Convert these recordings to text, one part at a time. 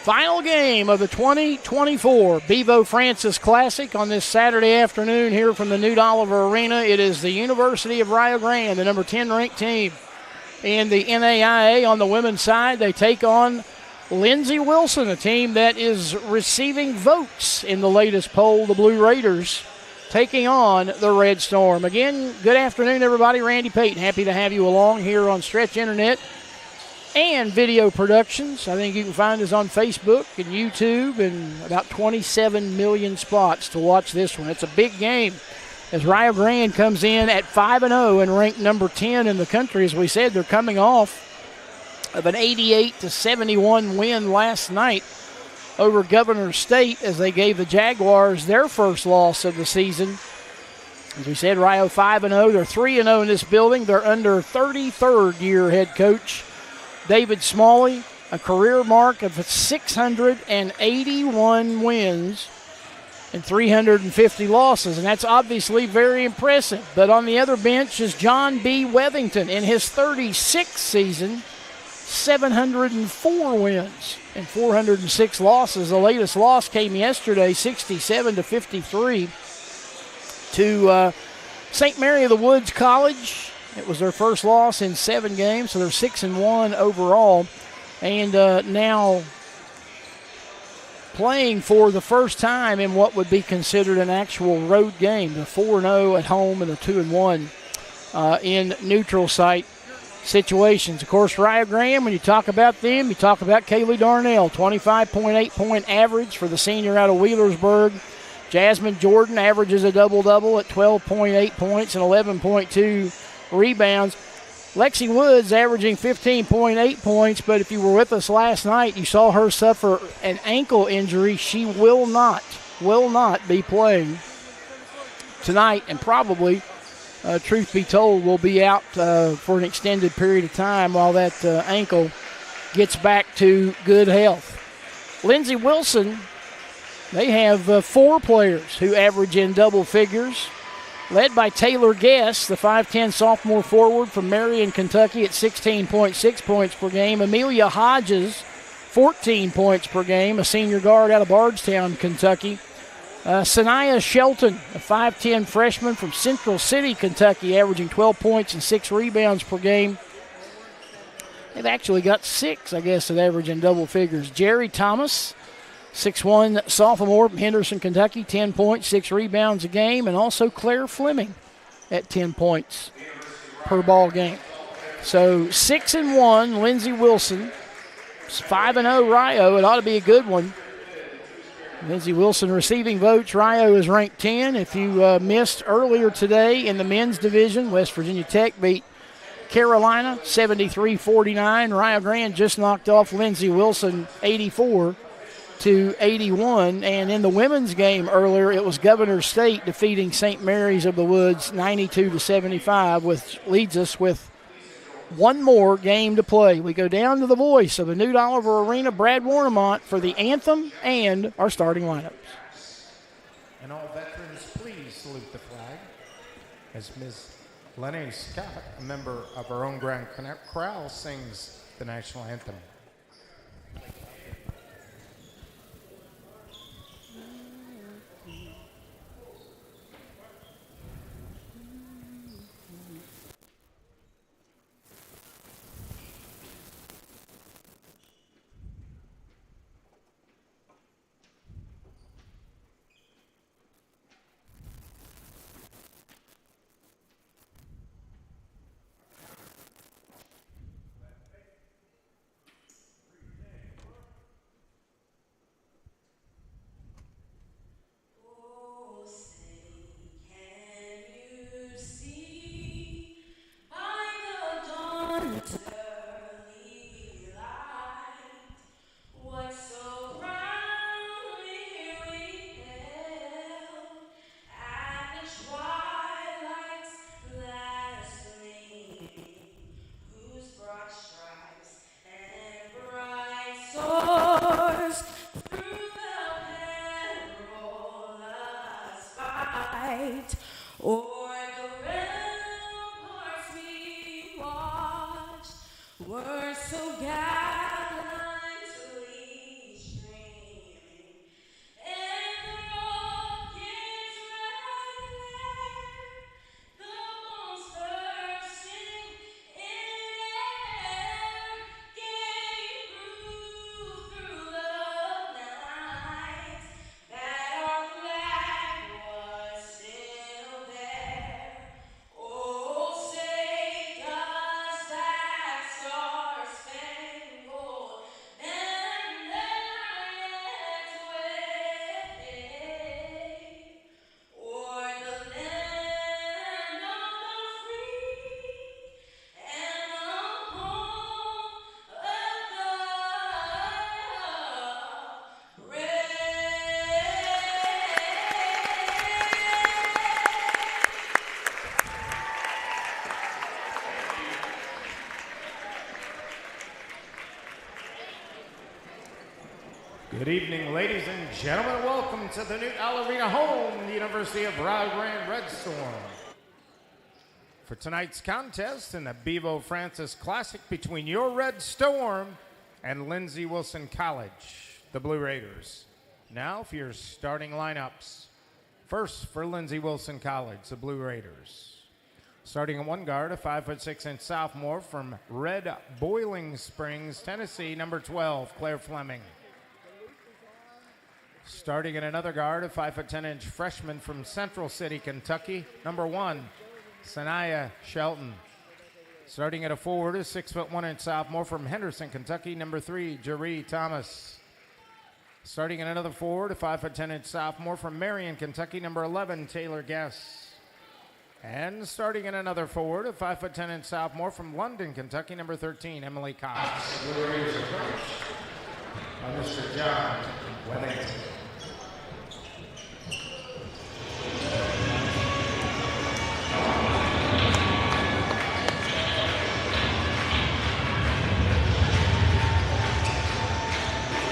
Final game of the 2024 Bevo Francis Classic on this Saturday afternoon here from the Newt Oliver Arena. It is the University of Rio Grande, the number 10 ranked team in the NAIA. On the women's side, they take on Lindsey Wilson, a team that is receiving votes in the latest poll. The Blue Raiders taking on the Red Storm. Again, good afternoon, everybody. Randy Payton, happy to have you along here on Stretch Internet and Video Productions. I think you can find us on Facebook and YouTube and about 27 million spots to watch this one. It's a big game as Rio Grande comes in at 5-0 and ranked number 10 in the country. As we said, they're coming off of an 88-71 win last night over Governor State as they gave the Jaguars their first loss of the season. As we said, Rio 5-0. They're 3-0 in this building. They're under 33rd year head coach David Smalley, a career mark of 681 wins and 350 losses, and that's obviously very impressive. But on the other bench is John B. Wethington in his 36th season, 704 wins and 406 losses. The latest loss came yesterday, 67-53 to St. Mary of the Woods College. It was their first loss in 7 games, so they're 6-1 overall. And now playing for the first time in what would be considered an actual road game. The 4-0 at home and the 2-1 in neutral site situations. Of course, Rio Grande, when you talk about them, you talk about Kaylee Darnell, 25.8-point average for the senior out of Wheelersburg. Jasmine Jordan averages a double-double at 12.8 points and 11.2 rebounds. Lexi Woods averaging 15.8 points, but if you were with us last night, you saw her suffer an ankle injury. She will not be playing tonight, and probably, truth be told, will be out for an extended period of time while that ankle gets back to good health. Lindsey Wilson, they have 4 players who average in double figures, led by Taylor Guess, the 5'10 sophomore forward from Marion, Kentucky, at 16.6 points per game. Amelia Hodges, 14 points per game, a senior guard out of Bardstown, Kentucky. Sanaya Shelton, a 5'10 freshman from Central City, Kentucky, averaging 12 points and 6 rebounds per game. They've actually got 6, I guess, that average in double figures. Jerry Thomas, 6'1 sophomore from Henderson, Kentucky, 10 points, 6 rebounds a game, and also Claire Fleming at 10 points per ball game. So 6-1, Lindsey Wilson. 5-0 Rio. It ought to be a good one. Lindsey Wilson receiving votes. Rio is ranked 10. If you missed earlier today in the men's division, West Virginia Tech beat Carolina 73-49. Rio Grande just knocked off Lindsey Wilson 84-81. And in the women's game earlier, it was Governor State defeating St. Mary's of the Woods 92-75, which leads us with one more game to play. We go down to the voice of the Newt Oliver Arena, Brad Warnemont, for the anthem and our starting lineups. And all veterans, please salute the flag as Ms. Lenny Scott, a member of our own Grand Chorale, sings the national anthem. Were so gallantly Good evening, ladies and gentlemen. Welcome to the Newt Al Arena home, the University of Rio Grande Red Storm. For tonight's contest in the Bevo Francis Classic between your Red Storm and Lindsey Wilson College, the Blue Raiders. Now for your starting lineups. First for Lindsey Wilson College, the Blue Raiders. Starting at one guard, a 5'6" sophomore from Red Boiling Springs, Tennessee, number 12, Claire Fleming. Starting at another guard, a 5'10" freshman from Central City, Kentucky, number 1, Sanaya Shelton. Starting at a forward, a 6'1" sophomore from Henderson, Kentucky, number 3, Jaree Thomas. Starting at another forward, a 5'10" sophomore from Marion, Kentucky, number 11, Taylor Guess. And starting at another forward, a 5'10" sophomore from London, Kentucky, number 13, Emily Cox. The Raiders are coached by Mr. John Wellington.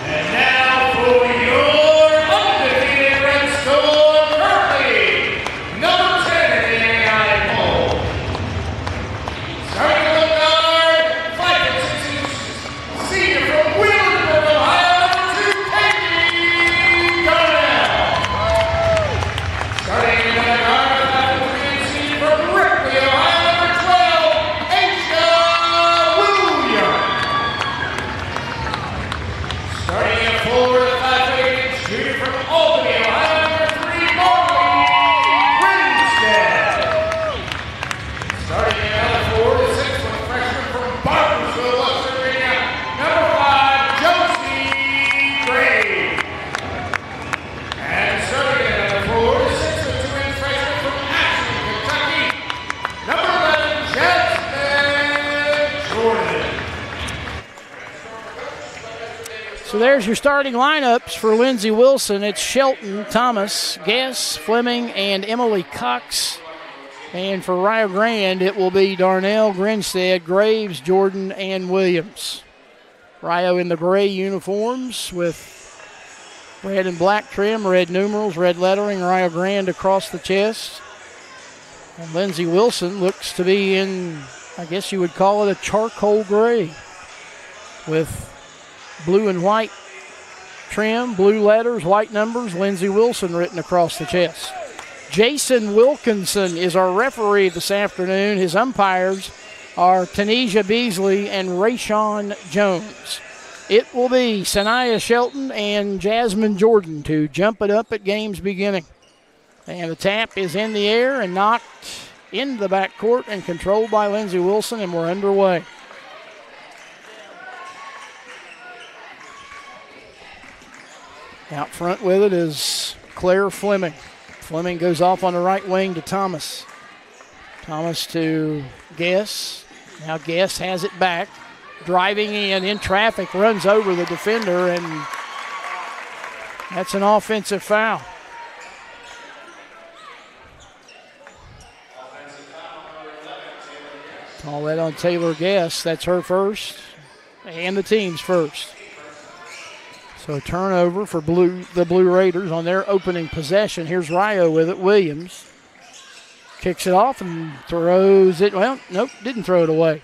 And now for your undefeated Red Storm, currently number 10 in the AI poll. Starting at the guard, 5'6", senior from Williamsburg, Ohio, number 2, Katie Darnell. Starting at the guard, 5'3", senior from Ripley, Ohio, number 12, Asia Williams. Starting at forward, a 5'8" junior from Albany, Ohio, number 3, Marley Winstead. Starting at another forward, a 6' freshman from Barbersville, West Virginia, number 5, Josie Gray. And starting at another forward, a 6'2" freshman from Ashland, Kentucky, number 11, Jasmine Jordan. So there's your starting lineups for Lindsey Wilson. It's Shelton, Thomas, Guess, Fleming, and Emily Cox. And for Rio Grande, it will be Darnell, Grinstead, Graves, Jordan, and Williams. Rio in the gray uniforms with red and black trim, red numerals, red lettering, Rio Grande across the chest. And Lindsey Wilson looks to be in, I guess you would call it a charcoal gray with blue and white trim, blue letters, white numbers, Lindsey Wilson written across the chest. Jason Wilkinson is our referee this afternoon. His umpires are Tanisha Beasley and Rayshawn Jones. It will be Sanaya Shelton and Jasmine Jordan to jump it up at game's beginning. And the tap is in the air and knocked into the backcourt and controlled by Lindsey Wilson, and we're underway. Out front with it is Claire Fleming. Fleming goes off on the right wing to Thomas. Thomas to Guess. Now Guess has it back. Driving in traffic, runs over the defender, and that's an offensive foul. Call that on Taylor Guess. That's her first and the team's first. So a turnover for the Blue Raiders on their opening possession. Here's Rio with it. Williams kicks it off and throws it. Well, nope, didn't throw it away.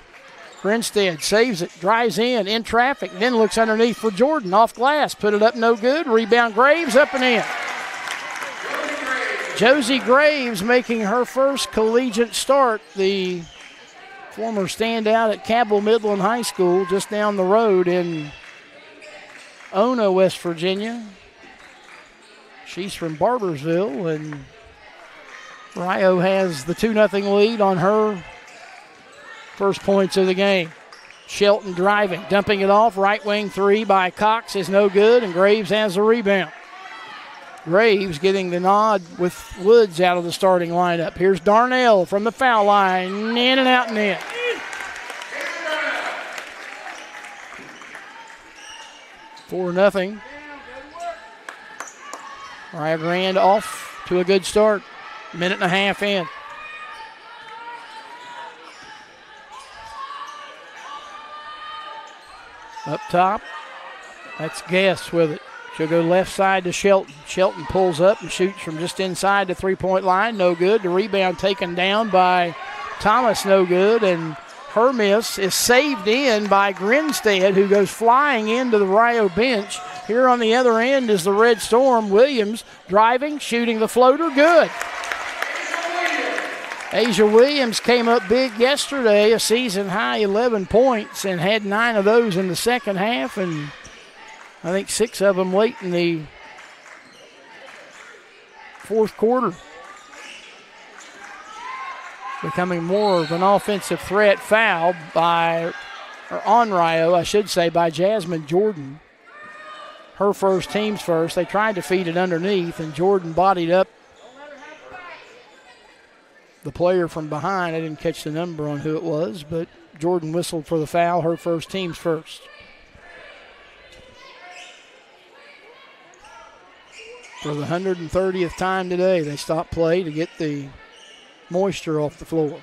Grinstead saves it, drives in traffic, then looks underneath for Jordan. Off glass, put it up, no good. Rebound, Graves, up and in. Josie Graves making her first collegiate start. The former standout at Cabell Midland High School just down the road in Ona, West Virginia. She's from Barbersville, and Rio has the 2-0 lead on her first points of the game. Shelton driving, dumping it off. Right wing three by Cox is no good, and Graves has the rebound. Graves getting the nod with Woods out of the starting lineup. Here's Darnell from the foul line, in and out and in. For 4-0. Rio Grande off to a good start. Minute and a half in. Up top, that's Guess with it. She'll go left side to Shelton. Shelton pulls up and shoots from just inside the three-point line. No good. The rebound taken down by Thomas. No good. And her miss is saved in by Grinstead, who goes flying into the Rio bench. Here on the other end is the Red Storm. Williams driving, shooting the floater. Good. Asia Williams came up big yesterday, a season-high 11 points, and had 9 of those in the second half, and I think 6 of them late in the fourth quarter. Becoming more of an offensive threat. Foul on Rio, I should say, by Jasmine Jordan. Her first, team's first. They tried to feed it underneath, and Jordan bodied up the player from behind. I didn't catch the number on who it was, but Jordan whistled for the foul, her first, team's first. For the 130th time today, they stopped play to get the moisture off the floor.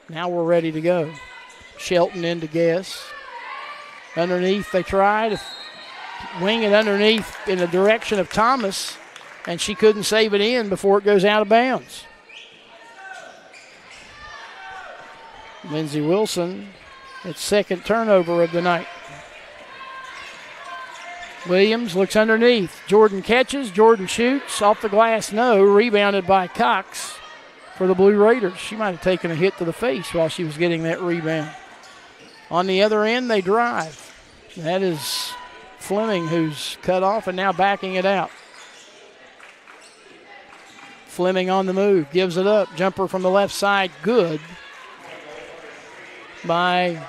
Now we're ready to go. Shelton into Guess. Underneath, they tried to wing it underneath in the direction of Thomas, and she couldn't save it in before it goes out of bounds. Lindsey Wilson, its second turnover of the night. Williams looks underneath. Jordan catches. Jordan shoots. Off the glass, no. Rebounded by Cox for the Blue Raiders. She might have taken a hit to the face while she was getting that rebound. On the other end, they drive. That is Fleming, who's cut off and now backing it out. Fleming on the move. Gives it up. Jumper from the left side. Good by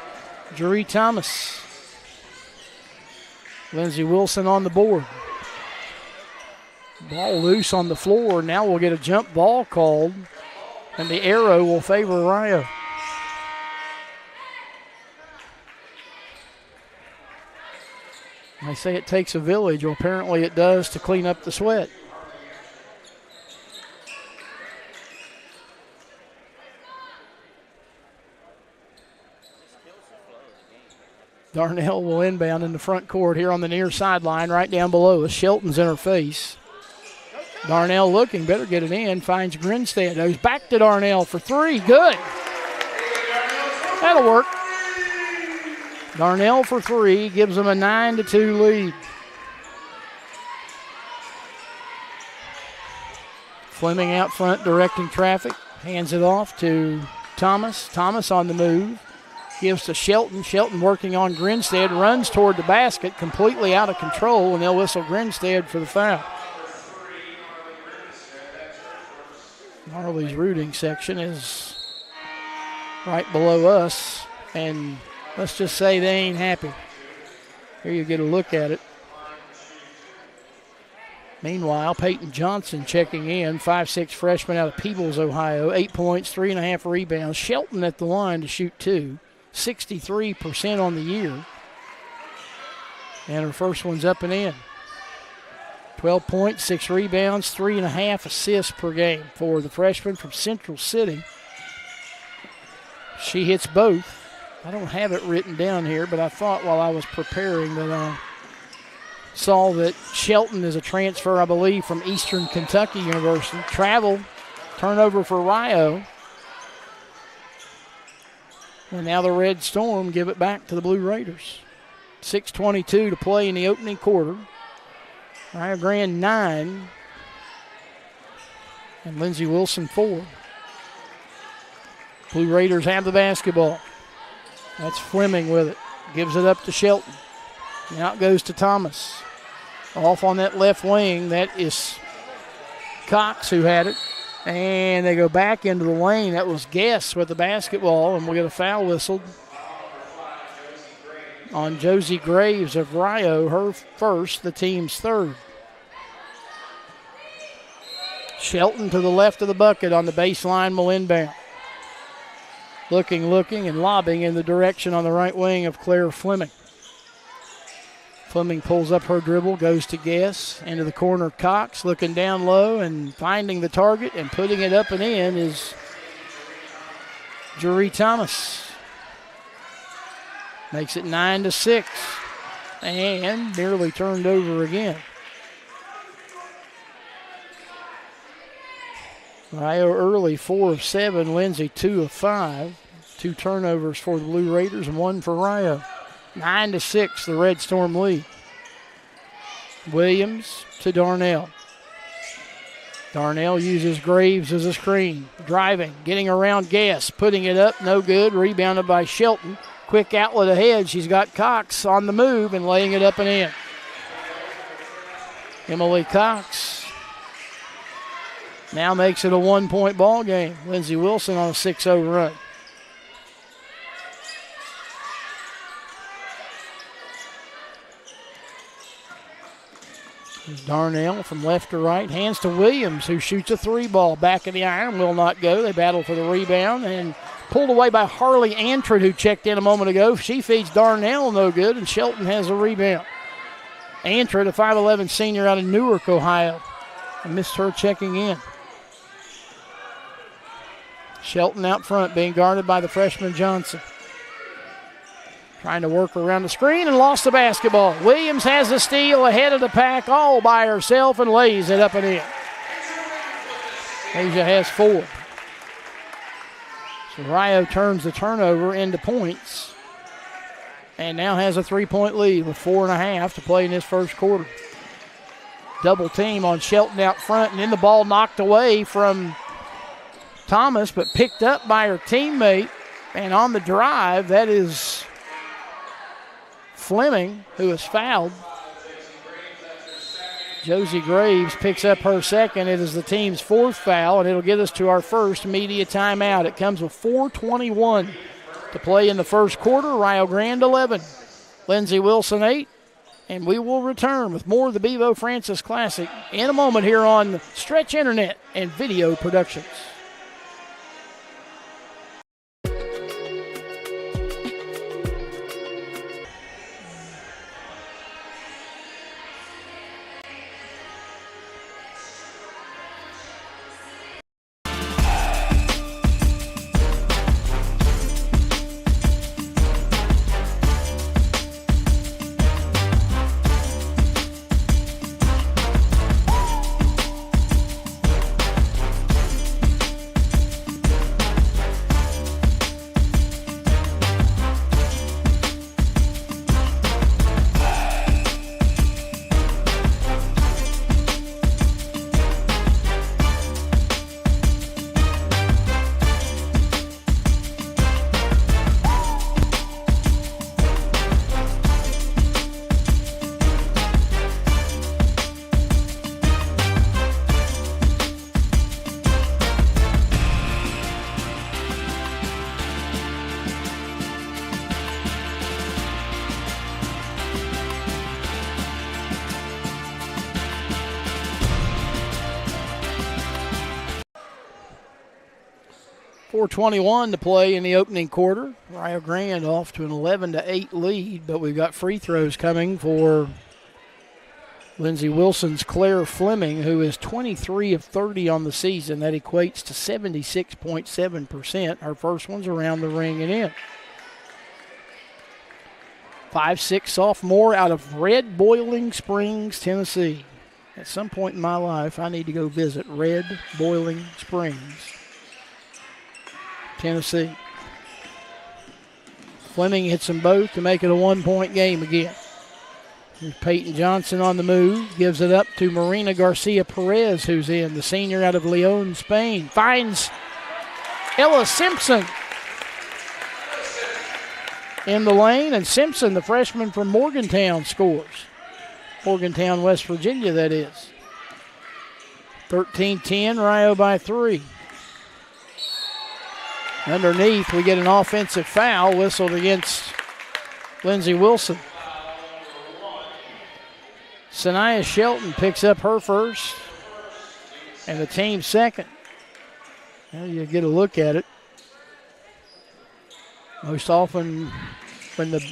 Jeree Thomas. Lindsey Wilson on the board. Ball loose on the floor. Now we'll get a jump ball called, and the arrow will favor Rio. They say it takes a village. Well, apparently it does to clean up the sweat. Darnell will inbound in the front court here on the near sideline, right down below us. Shelton's in her face. Darnell looking, better get it in, finds Grinstead. Goes back to Darnell for 3, good. That'll work. Darnell for 3, gives them a 9-2 lead. Fleming out front directing traffic, hands it off to Thomas. Thomas on the move. Gives to Shelton. Shelton working on Grinstead. Runs toward the basket, completely out of control, and they'll whistle Grinstead for the foul. Marley's rooting section is right below us, and let's just say they ain't happy. Here you get a look at it. Meanwhile, Peyton Johnson checking in, 5'6" freshman out of Peebles, Ohio. 8 points, 3.5 rebounds. Shelton at the line to shoot 2. 63% on the year. And her first one's up and in. 12 points, 6 rebounds, 3.5 assists per game for the freshman from Central City. She hits both. I don't have it written down here, but I thought while I was preparing that I saw that Shelton is a transfer, I believe, from Eastern Kentucky University. Travel, turnover for Rio. And now the Red Storm give it back to the Blue Raiders. 6:22 to play in the opening quarter. Rio Grande 9. And Lindsey Wilson 4. Blue Raiders have the basketball. That's Fleming with it. Gives it up to Shelton. Now it goes to Thomas. Off on that left wing. That is Cox who had it. And they go back into the lane. That was Guess with the basketball, and we'll get a foul whistled on Josie Graves of Rio, her first, the team's third. Shelton to the left of the bucket on the baseline will inbound. Looking, and lobbing in the direction on the right wing of Claire Fleming. Fleming pulls up her dribble, goes to Guess, into the corner. Cox looking down low and finding the target and putting it up and in is Jeree Thomas. Makes it 9-6. And nearly turned over again. Rio early, 4 of 7. Lindsey, 2 of 5. 2 turnovers for the Blue Raiders and 1 for Rio. 9-6, the Red Storm lead. Williams to Darnell. Darnell uses Graves as a screen. Driving, getting around Guess, putting it up, no good. Rebounded by Shelton. Quick outlet ahead. She's got Cox on the move and laying it up and in. Emily Cox now makes it a 1-point ball game. Lindsey Wilson on a 6-0 run. There's Darnell from left to right. Hands to Williams, who shoots a 3 ball. Back of the iron, will not go. They battle for the rebound and pulled away by Harley Antrid, who checked in a moment ago. She feeds Darnell, no good, and Shelton has a rebound. Antrid, a 5'11 senior out of Newark, Ohio. I missed her checking in. Shelton out front, being guarded by the freshman Johnson. Trying to work around the screen and lost the basketball. Williams has the steal ahead of the pack all by herself and lays it up and in. Asia has 4. So Rio turns the turnover into points and now has a 3-point lead with 4.5 to play in this first quarter. Double team on Shelton out front, and then the ball knocked away from Thomas, but picked up by her teammate. And on the drive, that is Fleming, who is fouled. Josie Graves picks up her second. It is the team's 4th foul, and it'll get us to our first media timeout. It comes with 4:21 to play in the first quarter. Rio Grande 11, Lindsey Wilson 8, and we will return with more of the Bevo Francis Classic in a moment here on Stretch Internet and Video Productions. .421 to play in the opening quarter. Rio Grande off to an 11-8 lead, but we've got free throws coming for Lindsey Wilson's Claire Fleming, who is 23 of 30 on the season. That equates to 76.7%. Her first one's around the ring and in. 5'6" sophomore out of Red Boiling Springs, Tennessee. At some point in my life, I need to go visit Red Boiling Springs, Tennessee. Fleming hits them both to make it a 1-point game again. Here's Peyton Johnson on the move. Gives it up to Marina Garcia Perez, who's in. The senior out of Leon, Spain. Finds Ella Simpson in the lane. And Simpson, the freshman from Morgantown, scores. Morgantown, West Virginia, that is. 13-10, Rio by 3. Underneath, we get an offensive foul whistled against Lindsey Wilson. Sanaya Shelton picks up her first and the team's second. Now you get a look at it. Most often when the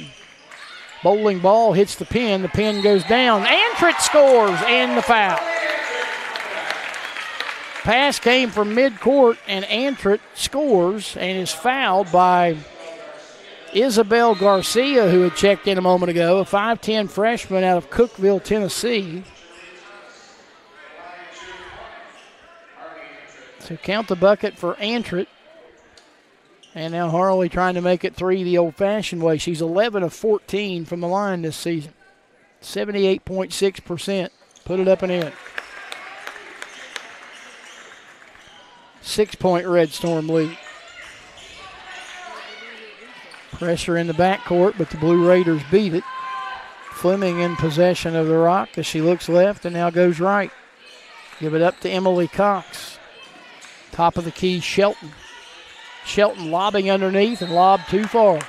bowling ball hits the pin goes down. Antrit scores and the foul. Pass came from midcourt, and Antrit scores and is fouled by Isabel Garcia, who had checked in a moment ago, a 5'10 freshman out of Cookeville, Tennessee. So count the bucket for Antrit. And now Harley trying to make it three the old-fashioned way. She's 11 of 14 from the line this season. 78.6%. Put it up and in. 6-point Red Storm lead. Pressure in the backcourt, but the Blue Raiders beat it. Fleming in possession of the rock as she looks left and now goes right. Give it up to Emily Cox. Top of the key, Shelton. Shelton lobbing underneath and lobbed too far.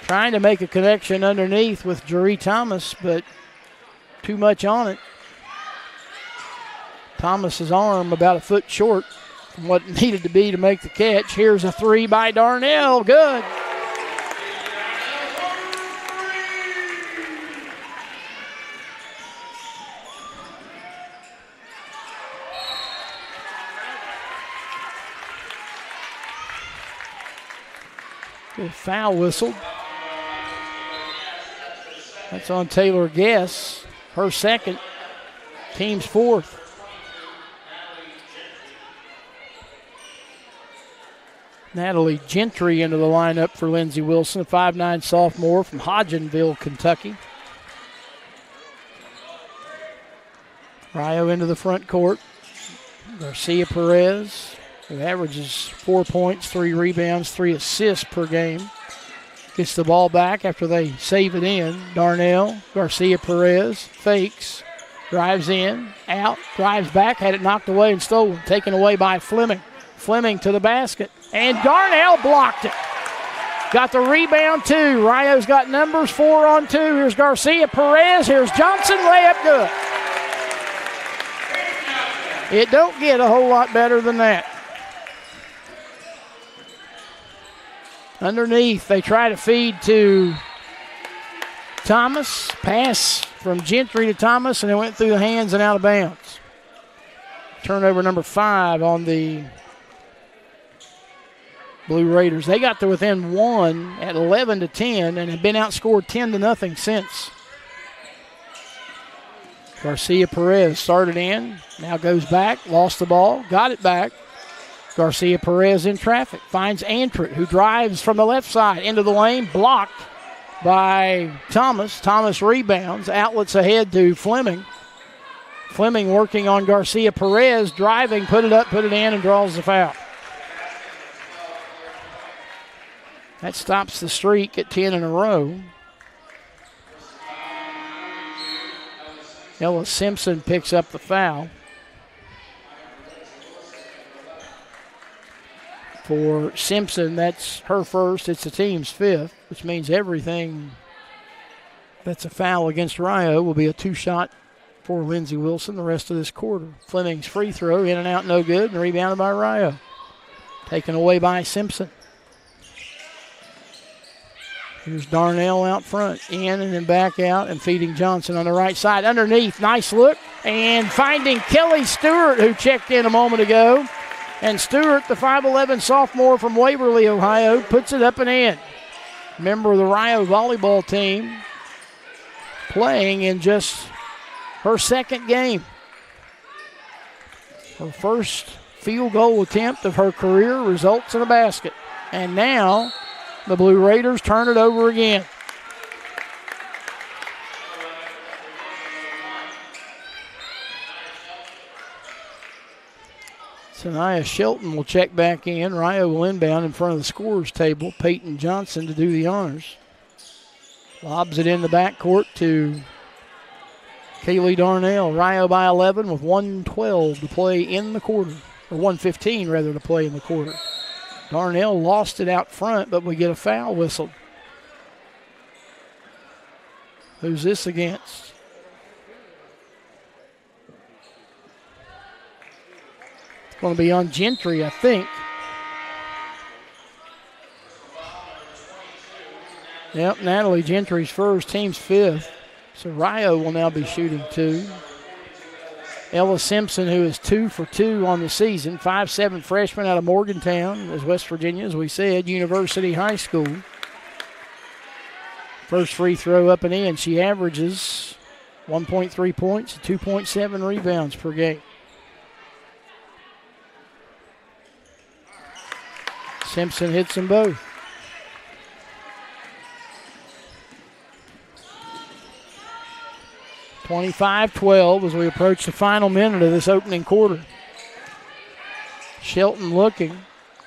Trying to make a connection underneath with Jeree Thomas, but too much on it. Thomas's arm about a foot short from what it needed to be to make the catch. Here's a three by Darnell. Good. Good foul whistled. That's on Taylor Guess. Her second. Team's fourth. Natalie Gentry into the lineup for Lindsey Wilson, a 5'9 sophomore from Hodgenville, Kentucky. Rio into the front court. Garcia Perez, who averages 4 points, 3 rebounds, 3 assists per game. Gets the ball back after they save it in. Darnell, Garcia Perez, fakes, drives in, out, drives back, had it knocked away and stolen. Taken away by Fleming. Fleming to the basket, and Darnell blocked it. Got the rebound too. Rio's got numbers, 4 on 2. Here's Garcia Perez, here's Johnson, layup good. It don't get a whole lot better than that. Underneath, they try to feed to Thomas. Pass from Gentry to Thomas, and it went through the hands and out of bounds. Turnover number 5 on the Blue Raiders. They got to within 1 at 11-10 and have been outscored 10-0 since. Garcia Perez started in, now goes back, lost the ball, got it back. Garcia Perez in traffic, finds Antrit, who drives from the left side into the lane, blocked by Thomas. Thomas rebounds, outlets ahead to Fleming. Fleming working on Garcia Perez, driving, put it up, put it in, and draws the foul. That stops the streak at 10 in a row. Ella Simpson picks up the foul. For Simpson, that's her first. It's the team's 5th, which means everything that's a foul against Rio will be a 2-shot for Lindsey Wilson the rest of this quarter. Fleming's free throw, in and out, no good, and rebounded by Rio. Taken away by Simpson. Here's Darnell out front, in and then back out, and feeding Johnson on the right side. Underneath, nice look, and finding Kelly Stewart, who checked in a moment ago. And Stewart, the 5'11 sophomore from Waverly, Ohio, puts it up and in. Member of the Rio volleyball team, playing in just her second game. Her first field goal attempt of her career results in a basket. And now the Blue Raiders turn it over again. Sanaya Shelton will check back in. Rio will inbound in front of the scorer's table. Peyton Johnson to do the honors. Lobs it in the backcourt to Kaylee Darnell. Rio by 11 with 1:12 to play in the quarter. Or 1:15 rather to play in the quarter. Darnell lost it out front, but we get a foul whistled. Who's this against? It's going to be on Gentry, I think. Yep, Natalie Gentry's first, team's 5th. So Rio will now be shooting 2. Ella Simpson, who is 2 for 2 on the season, 5'7 freshman out of Morgantown, as West Virginia, as we said, University High School. First free throw up and in. She averages 1.3 points, 2.7 rebounds per game. Simpson hits them both. (25-12) as we approach the final minute of this opening quarter. Shelton looking,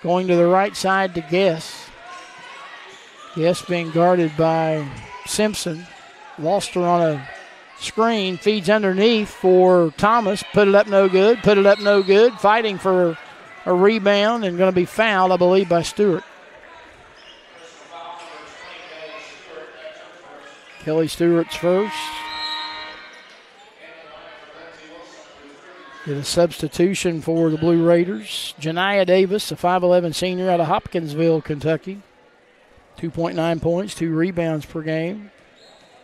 going to the right side to Guess. Guess being guarded by Simpson. Lost her on a screen, feeds underneath for Thomas. Put it up, no good. Put it up, no good. Fighting for a rebound and going to be fouled, I believe, by Stewart. Kelly Stewart's first. Get a substitution for the Blue Raiders. Janiah Davis, a 5'11 senior out of Hopkinsville, Kentucky. 2.9 points, 2 rebounds per game.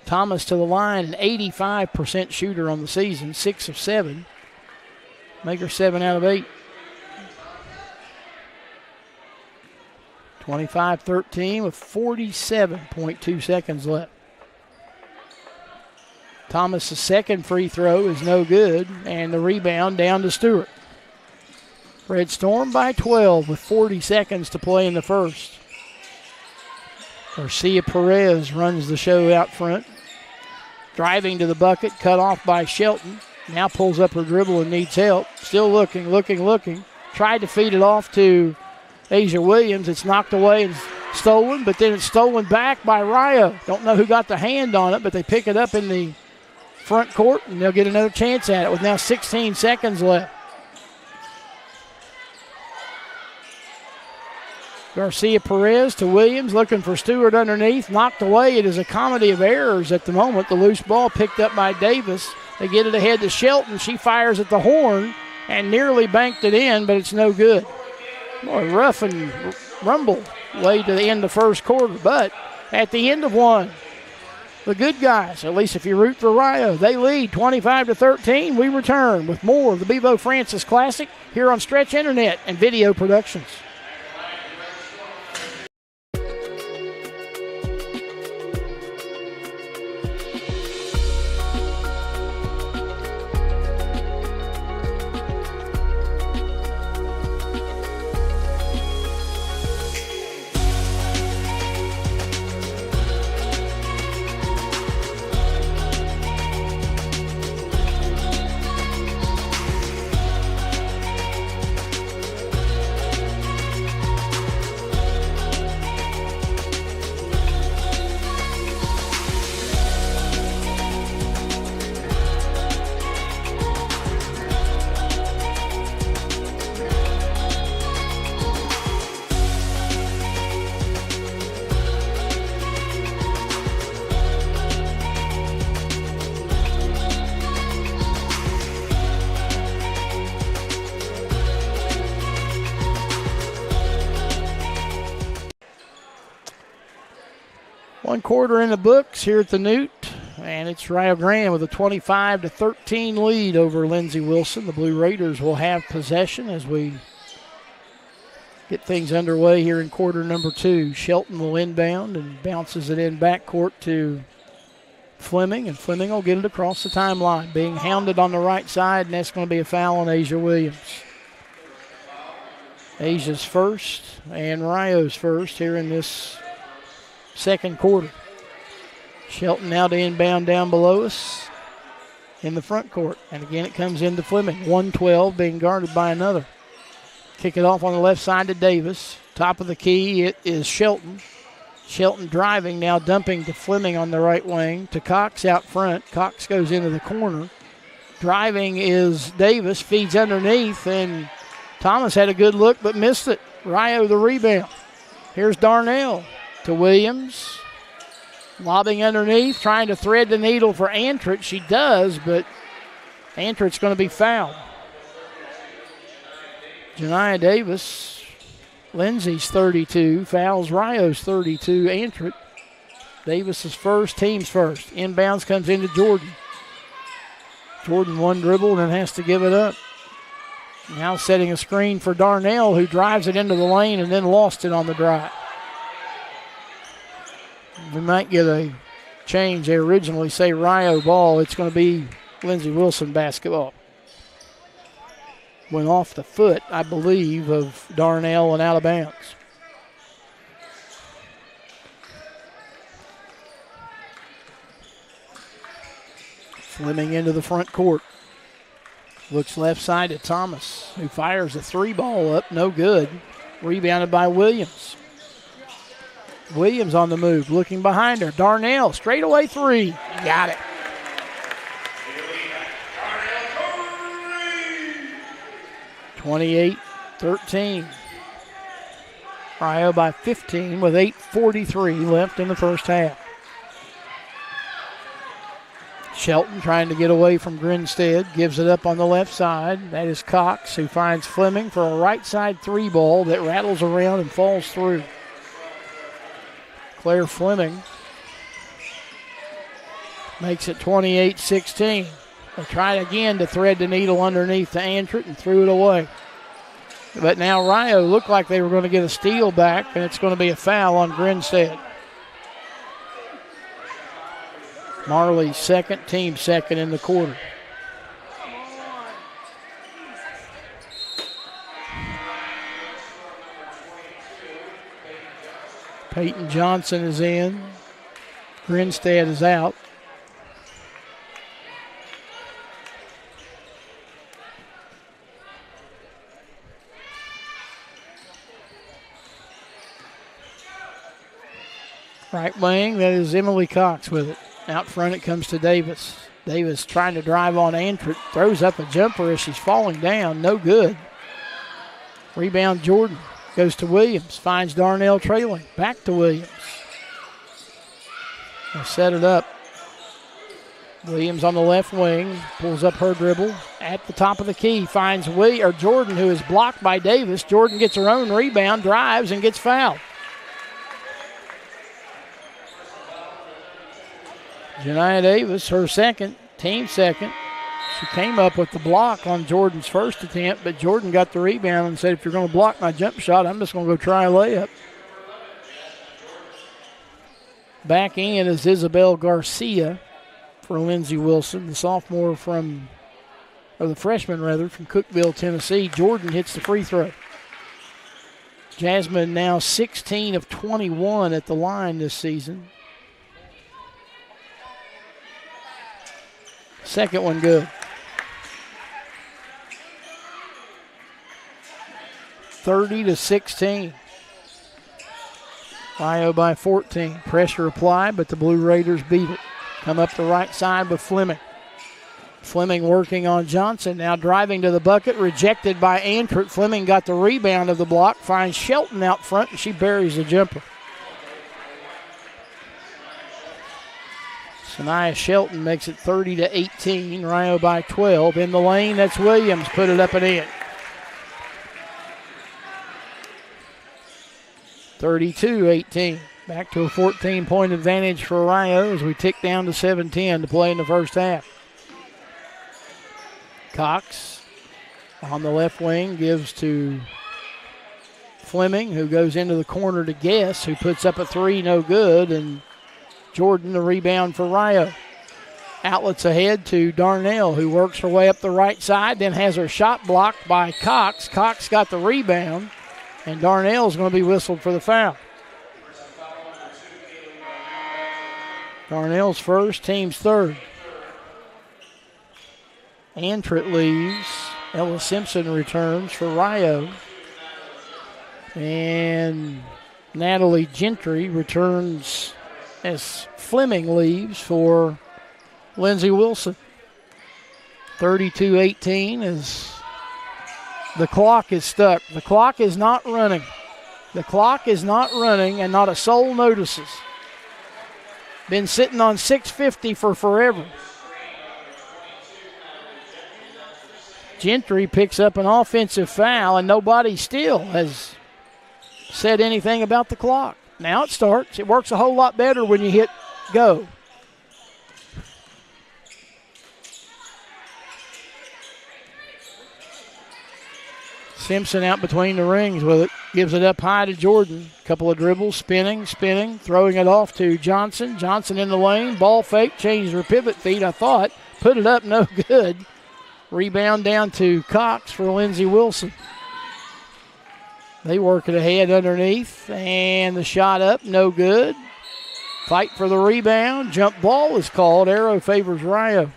Thomas to the line, an 85% shooter on the season, 6 of 7. Make her 7 out of 8. 25-13 with 47.2 seconds left. Thomas' second free throw is no good, and the rebound down to Stewart. Red Storm by 12 with 40 seconds to play in the first. Garcia Perez runs the show out front. Driving to the bucket, cut off by Shelton. Now pulls up her dribble and needs help. Still looking. Tried to feed it off to Asia Williams. It's knocked away and stolen, but then it's stolen back by Rio. Don't know who got the hand on it, but they pick it up in the front court, and they'll get another chance at it with now 16 seconds left. Garcia Perez to Williams, looking for Stewart underneath. Knocked away. It is a comedy of errors at the moment. The loose ball picked up by Davis. They get it ahead to Shelton. She fires at the horn and nearly banked it in, but it's no good. Boy, rough and rumble way to the end of the first quarter. But at the end of one, the good guys, at least if you root for Rio, they lead 25-13. We return with more of the Bevo Francis Classic here on Stretch Internet and Video Productions. One quarter in the books here at the Newt, and it's Rio Grande with a 25-13 lead over Lindsey Wilson. The Blue Raiders will have possession as we get things underway here in quarter number 2. Shelton will inbound and bounces it in backcourt to Fleming, and Fleming will get it across the timeline. Being hounded on the right side, and that's going to be a foul on Asia Williams. Asia's first and Rio's first here in this second quarter. Shelton now to inbound down below us in the front court. And again, it comes into Fleming. 1-12 being guarded by another. Kick it off on the left side to Davis. Top of the key, it is Shelton. Shelton driving, now dumping to Fleming on the right wing. To Cox out front. Cox goes into the corner. Driving is Davis, feeds underneath, and Thomas had a good look but missed it. Rio the rebound. Here's Darnell to Williams. Lobbing underneath, trying to thread the needle for Antrit. She does, but Antrit's going to be fouled. Janiah Davis, Lindsey's 32, fouls Rio's 32, Antrit. Davis is first, team's first. Inbounds comes into Jordan. Jordan one dribble and then has to give it up. Now setting a screen for Darnell, who drives it into the lane and then lost it on the drive. We might get a change. They originally say Rio ball. It's going to be Lindsey Wilson basketball. Went off the foot, I believe, of Darnell and out of bounds. Fleming into the front court. Looks left side to Thomas, who fires a three ball up, no good. Rebounded by Williams. Williams on the move, looking behind her. Darnell, straightaway three. Got it. (28-13). Rio by 15 with 8:43 left in the first half. Shelton trying to get away from Grinstead, gives it up on the left side. That is Cox, who finds Fleming for a right side three ball that rattles around and falls through. Claire Fleming makes it 28-16. They tried again to thread the needle underneath to Antrit and threw it away. But now Rio looked like they were going to get a steal back, and it's going to be a foul on Grinstead. Marley second, team second in the quarter. Peyton Johnson is in. Grinstead is out. Right wing, that is Emily Cox with it. Out front it comes to Davis. Davis trying to drive on Antrit. Throws up a jumper as she's falling down. No good. Rebound Jordan. Goes to Williams. Finds Darnell trailing. Back to Williams. They set it up. Williams on the left wing. Pulls up her dribble. At the top of the key. Finds Jordan, who is blocked by Davis. Jordan gets her own rebound. Drives and gets fouled. Janiah Davis, her second, team second. She came up with the block on Jordan's first attempt, but Jordan got the rebound and said, if you're going to block my jump shot, I'm just going to go try a layup. Back in is Isabel Garcia for Lindsey Wilson, the freshman from Cookeville, Tennessee. Jordan hits the free throw. Jasmine now 16 of 21 at the line this season. Second one good. 30-16. Rio by 14. Pressure applied, but the Blue Raiders beat it. Come up the right side with Fleming. Fleming working on Johnson. Now driving to the bucket. Rejected by Antrit. Fleming got the rebound of the block. Finds Shelton out front, and she buries the jumper. Sanaya Shelton makes it 30-18. Rio by 12. In the lane, that's Williams. Put it up and in. 32-18. Back to a 14-point advantage for Rio as we tick down to 7:10 to play in the first half. Cox on the left wing gives to Fleming, who goes into the corner to Guess, who puts up a three, no good, and Jordan the rebound for Rio. Outlets ahead to Darnell, who works her way up the right side, then has her shot blocked by Cox. Cox got the rebound, and Darnell's going to be whistled for the foul. Darnell's first, team's third. Antrit leaves. Ella Simpson returns for Rio. And Natalie Gentry returns as Fleming leaves for Lindsey Wilson. 32-18 as the clock is stuck. The clock is not running. The clock is not running, and not a soul notices. Been sitting on 6:50 for forever. Gentry picks up an offensive foul, and nobody still has said anything about the clock. Now it starts. It works a whole lot better when you hit go. Simpson out between the rings with it. Gives it up high to Jordan. Couple of dribbles, spinning, throwing it off to Johnson. Johnson in the lane. Ball fake, changed her pivot feet, I thought. Put it up, no good. Rebound down to Cox for Lindsey Wilson. They work it ahead underneath, and the shot up, no good. Fight for the rebound. Jump ball is called. Arrow favors Rio.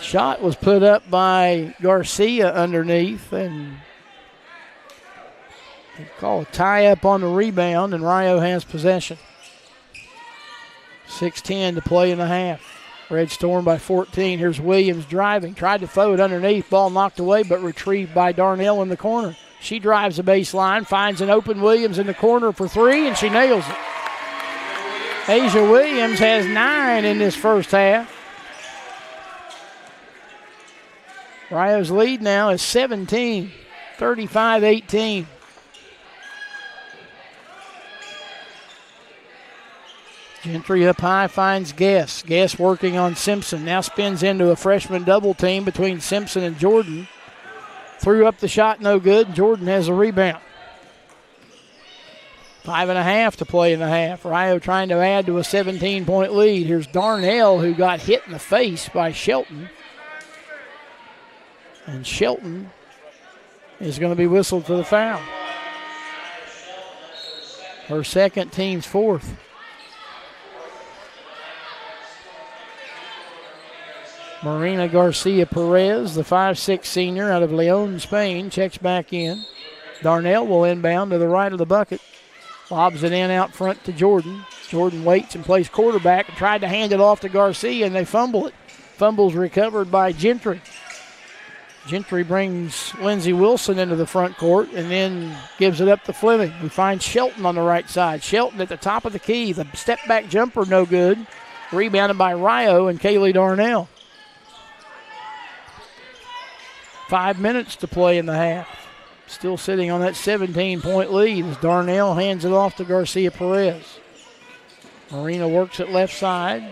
Shot was put up by Garcia underneath, and they call a tie-up on the rebound, and Rio has possession. 6:10 to play in the half. Red Storm by 14. Here's Williams driving. Tried to throw it underneath. Ball knocked away, but retrieved by Darnell in the corner. She drives the baseline, finds an open Williams in the corner for three, and she nails it. Asia Williams has 9 in this first half. Rio's lead now is 17, 35-18. Gentry up high finds Guess. Guess working on Simpson. Now spins into a freshman double team between Simpson and Jordan. Threw up the shot, no good. Jordan has a rebound. 5.5 to play in the half. Rio trying to add to a 17-point lead. Here's Darnell, who got hit in the face by Shelton. And Shelton is going to be whistled for the foul. Her second, team's fourth. Marina Garcia Perez, the 5'6" senior out of Leon, Spain, checks back in. Darnell will inbound to the right of the bucket. Lobs it in out front to Jordan. Jordan waits and plays quarterback and tried to hand it off to Garcia, and they fumble it. Fumbles recovered by Gentry. Gentry brings Lindsey Wilson into the front court and then gives it up to Fleming. We find Shelton on the right side. Shelton at the top of the key. The step-back jumper, no good. Rebounded by Rio and Kaylee Darnell. 5 minutes to play in the half. Still sitting on that 17-point lead as Darnell hands it off to Garcia Perez. Marina works it left side.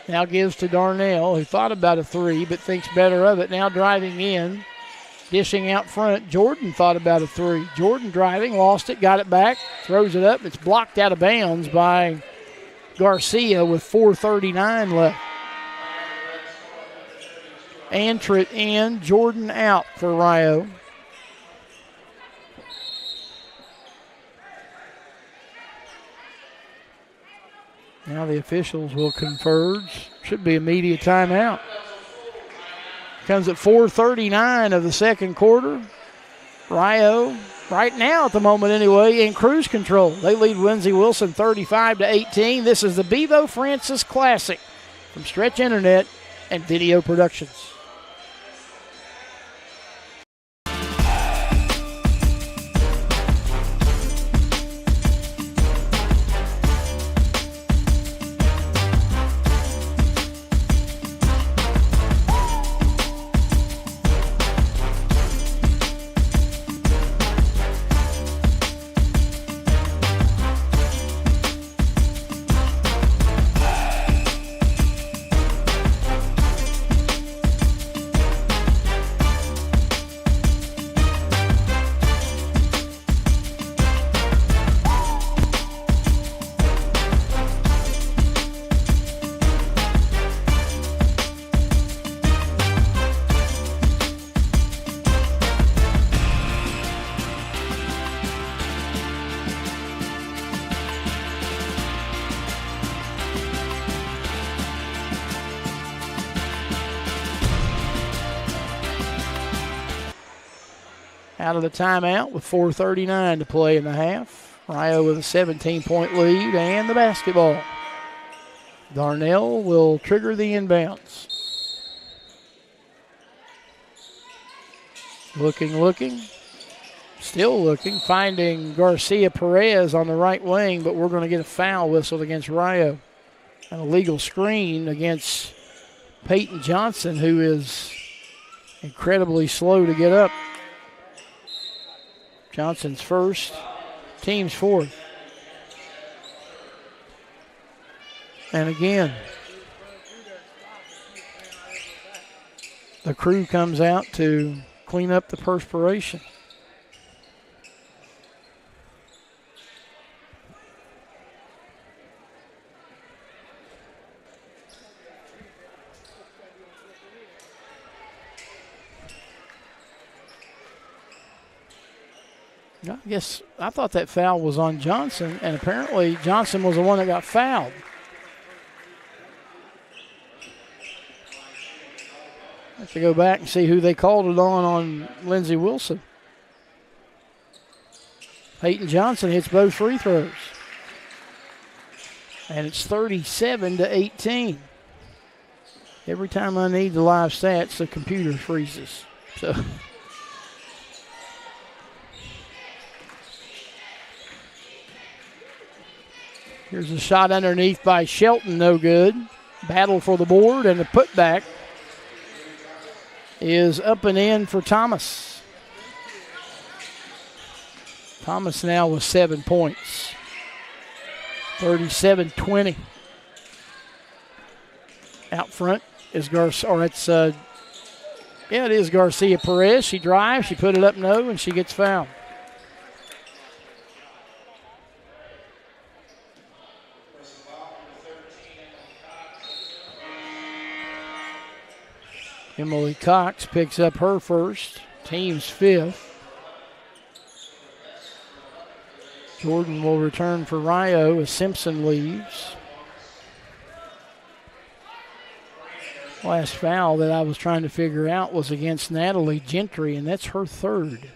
Now gives to Darnell, who thought about a three but thinks better of it. Now driving in, dishing out front. Jordan thought about a three. Jordan driving, lost it, got it back, throws it up. It's blocked out of bounds by Garcia with 4:39 left. Antrit in, Jordan out for Rio. Now the officials will converge. Should be immediate timeout. Comes at 4:39 of the second quarter. Rio, right now at the moment anyway, in cruise control. They lead Lindsey Wilson 35-18. This is the Bevo Francis Classic from Stretch Internet and Video Productions. Out of the timeout with 4:39 to play in the half. Rio with a 17-point lead and the basketball. Darnell will trigger the inbounds. Looking. Still looking. Finding Garcia Perez on the right wing, but we're going to get a foul whistled against Rio. An illegal screen against Peyton Johnson, who is incredibly slow to get up. Johnson's first, team's fourth. And again, the crew comes out to clean up the perspiration. I thought that foul was on Johnson, and apparently Johnson was the one that got fouled. I have to go back and see who they called it on Lindsey Wilson. Peyton Johnson hits both free throws. And it's 37-18. Every time I need the live stats, the computer freezes. So here's a shot underneath by Shelton, no good. Battle for the board, and the putback is up and in for Thomas. Thomas now with 7 points. 37-20. Out front is Garcia Perez. She drives, she put it up no, and she gets fouled. Emily Cox picks up her first, team's fifth. Jordan will return for Rio as Simpson leaves. Last foul that I was trying to figure out was against Natalie Gentry, and that's her third.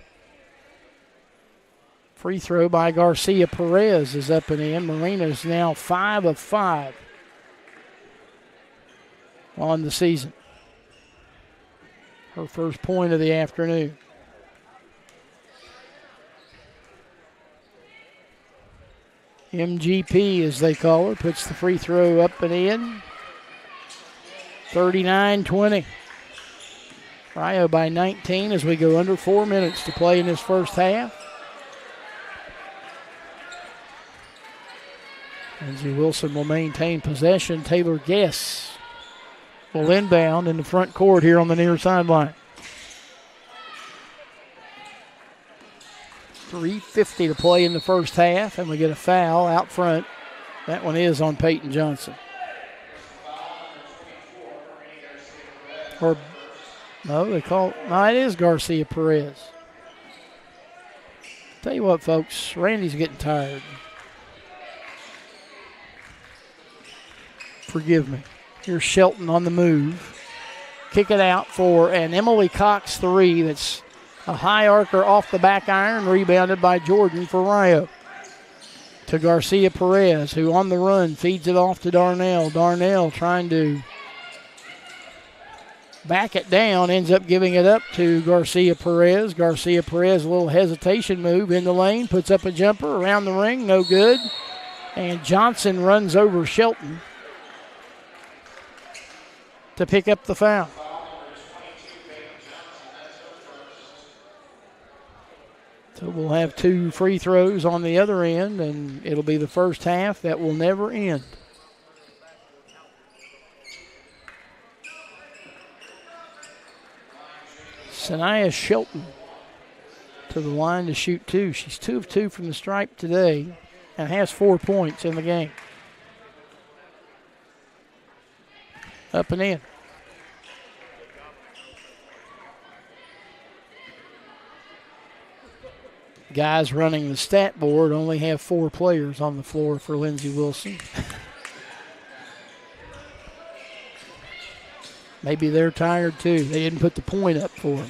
Free throw by Garcia Perez is up and in. Marina's now 5 of 5 on the season. Her first point of the afternoon. MGP, as they call her, puts the free throw up and in. 39-20. Rio by 19 as we go under 4 minutes to play in this first half. Lindsey Wilson will maintain possession. Taylor Guess will inbound in the front court here on the near sideline. 3:50 to play in the first half, and we get a foul out front. That one is on Peyton Johnson. It is Garcia Perez. Tell you what, folks, Randy's getting tired. Forgive me. Here's Shelton on the move. Kick it out for an Emily Cox three. That's a high arcer off the back iron, rebounded by Jordan for Rio. To Garcia Perez, who on the run feeds it off to Darnell. Darnell trying to back it down, ends up giving it up to Garcia Perez. Garcia Perez, a little hesitation move in the lane, puts up a jumper around the ring, no good. And Johnson runs over Shelton to pick up the foul. So we'll have 2 free throws on the other end, and it'll be the first half that will never end. Sanaya Shelton to the line to shoot 2. She's 2 of 2 from the stripe today and has 4 points in the game. Up and in. Guys running the stat board only have 4 players on the floor for Lindsey Wilson. Maybe they're tired too. They didn't put the point up for them.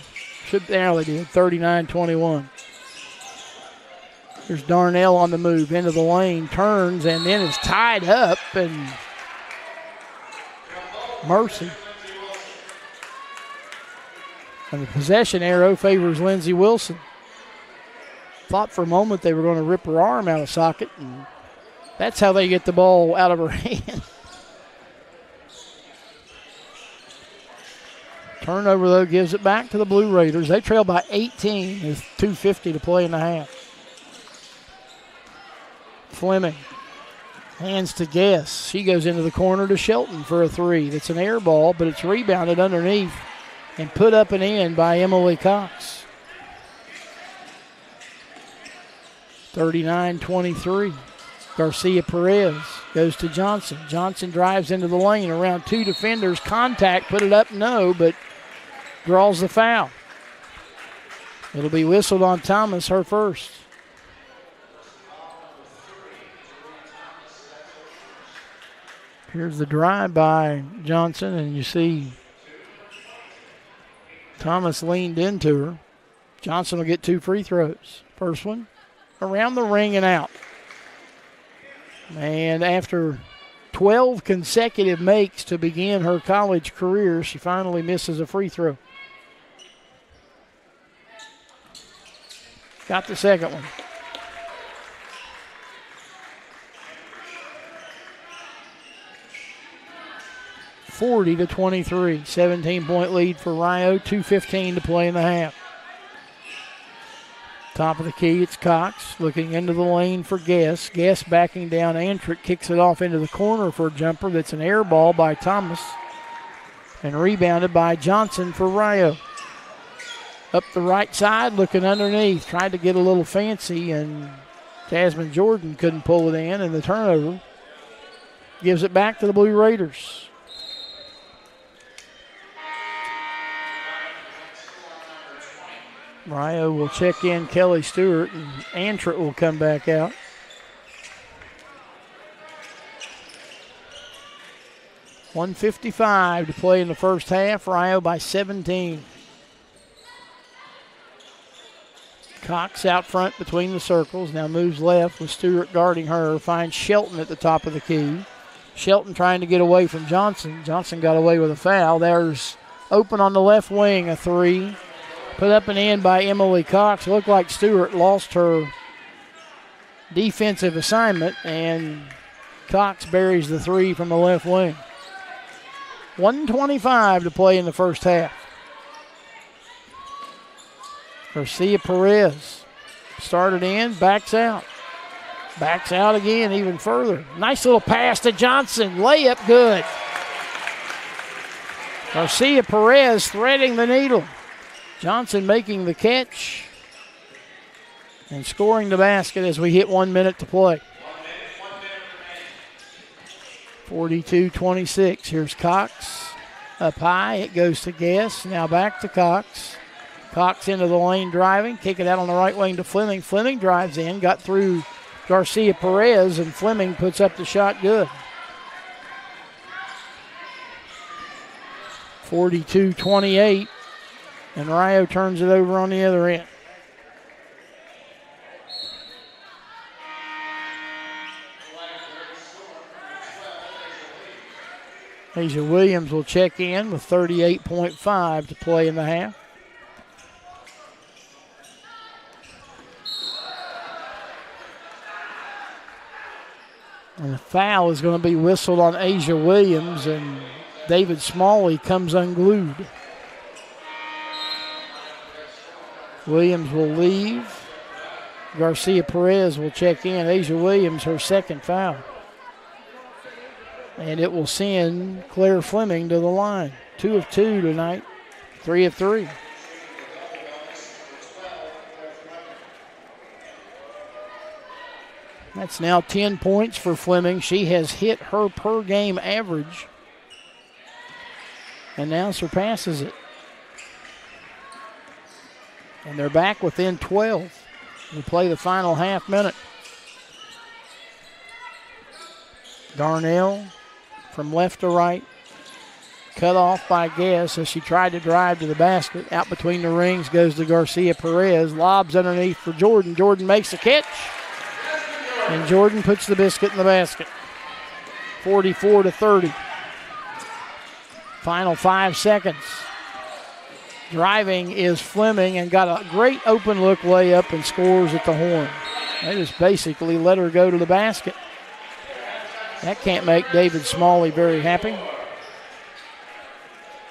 They did, 39-21. There's Darnell on the move into the lane, turns, and then is tied up, and mercy. And the possession arrow favors Lindsey Wilson. Thought for a moment they were going to rip her arm out of socket, and that's how they get the ball out of her hand. Turnover, though, gives it back to the Blue Raiders. They trail by 18 with 2:50 to play in the half. Fleming hands to Guess. She goes into the corner to Shelton for a 3. That's an air ball, but it's rebounded underneath and put up and in by Emily Cox. 39-23. Garcia Perez goes to Johnson. Johnson drives into the lane around two defenders. Contact, put it up, no, but draws the foul. It'll be whistled on Thomas, her first. Here's the drive by Johnson, and you see Thomas leaned into her. Johnson will get 2 free throws. First one around the ring and out. And after 12 consecutive makes to begin her college career, she finally misses a free throw. Got the second one. (40-23), 17-point lead for Rio. 2:15 to play in the half. Top of the key, it's Cox looking into the lane for Guess. Guess backing down Antrick, kicks it off into the corner for a jumper. That's an air ball by Thomas and rebounded by Johnson for Rio. Up the right side, looking underneath, tried to get a little fancy, and Jasmine Jordan couldn't pull it in, and the turnover gives it back to the Blue Raiders. Rio will check in Kelly Stewart, and Antrick will come back out. .155 to play in the first half. Rio by 17. Cox out front between the circles. Now moves left with Stewart guarding her. Finds Shelton at the top of the key. Shelton trying to get away from Johnson. Johnson got away with a foul. There's open on the left wing, a three. Put up and in by Emily Cox. It looked like Stewart lost her defensive assignment, and Cox buries the three from the left wing. 1:25 to play in the first half. Garcia Perez started in, backs out. Backs out again, even further. Nice little pass to Johnson. Layup good. Garcia Perez threading the needle. Johnson making the catch and scoring the basket as we hit 1 minute to play. 42-26. Here's Cox up high. It goes to Guess. Now back to Cox. Cox into the lane driving. Kick it out on the right wing to Fleming. Fleming drives in. Got through Garcia Perez, and Fleming puts up the shot good. 42-28. And Rio turns it over on the other end. Asia Williams will check in with 38.5 to play in the half. And the foul is going to be whistled on Asia Williams, and David Smalley comes unglued. Williams will leave. Garcia Perez will check in. Asia Williams, her second foul. And it will send Claire Fleming to the line. 2 of 2 tonight. 3 of 3. That's now 10 points for Fleming. She has hit her per game average and now surpasses it. And they're back within 12. We play the final half minute. Darnell from left to right. Cut off by Guess as she tried to drive to the basket. Out between the rings goes to Garcia Perez. Lobs underneath for Jordan. Jordan makes the catch. And Jordan puts the biscuit in the basket. 44-30. Final 5 seconds. Driving is Fleming and got a great open look layup and scores at the horn. They just basically let her go to the basket. That can't make David Smalley very happy.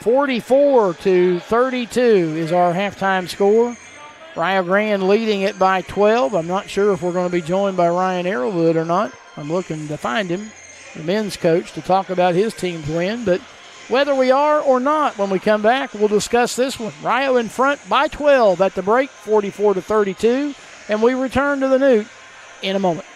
44-32 is our halftime score. Rio Grande leading it by 12. I'm not sure if we're going to be joined by Ryan Arrowwood or not. I'm looking to find him, the men's coach, to talk about his team's win. But whether we are or not. When we come back, we'll discuss this one. Rio in front by 12 at the break, 44-32, and we return to the Newt in a moment.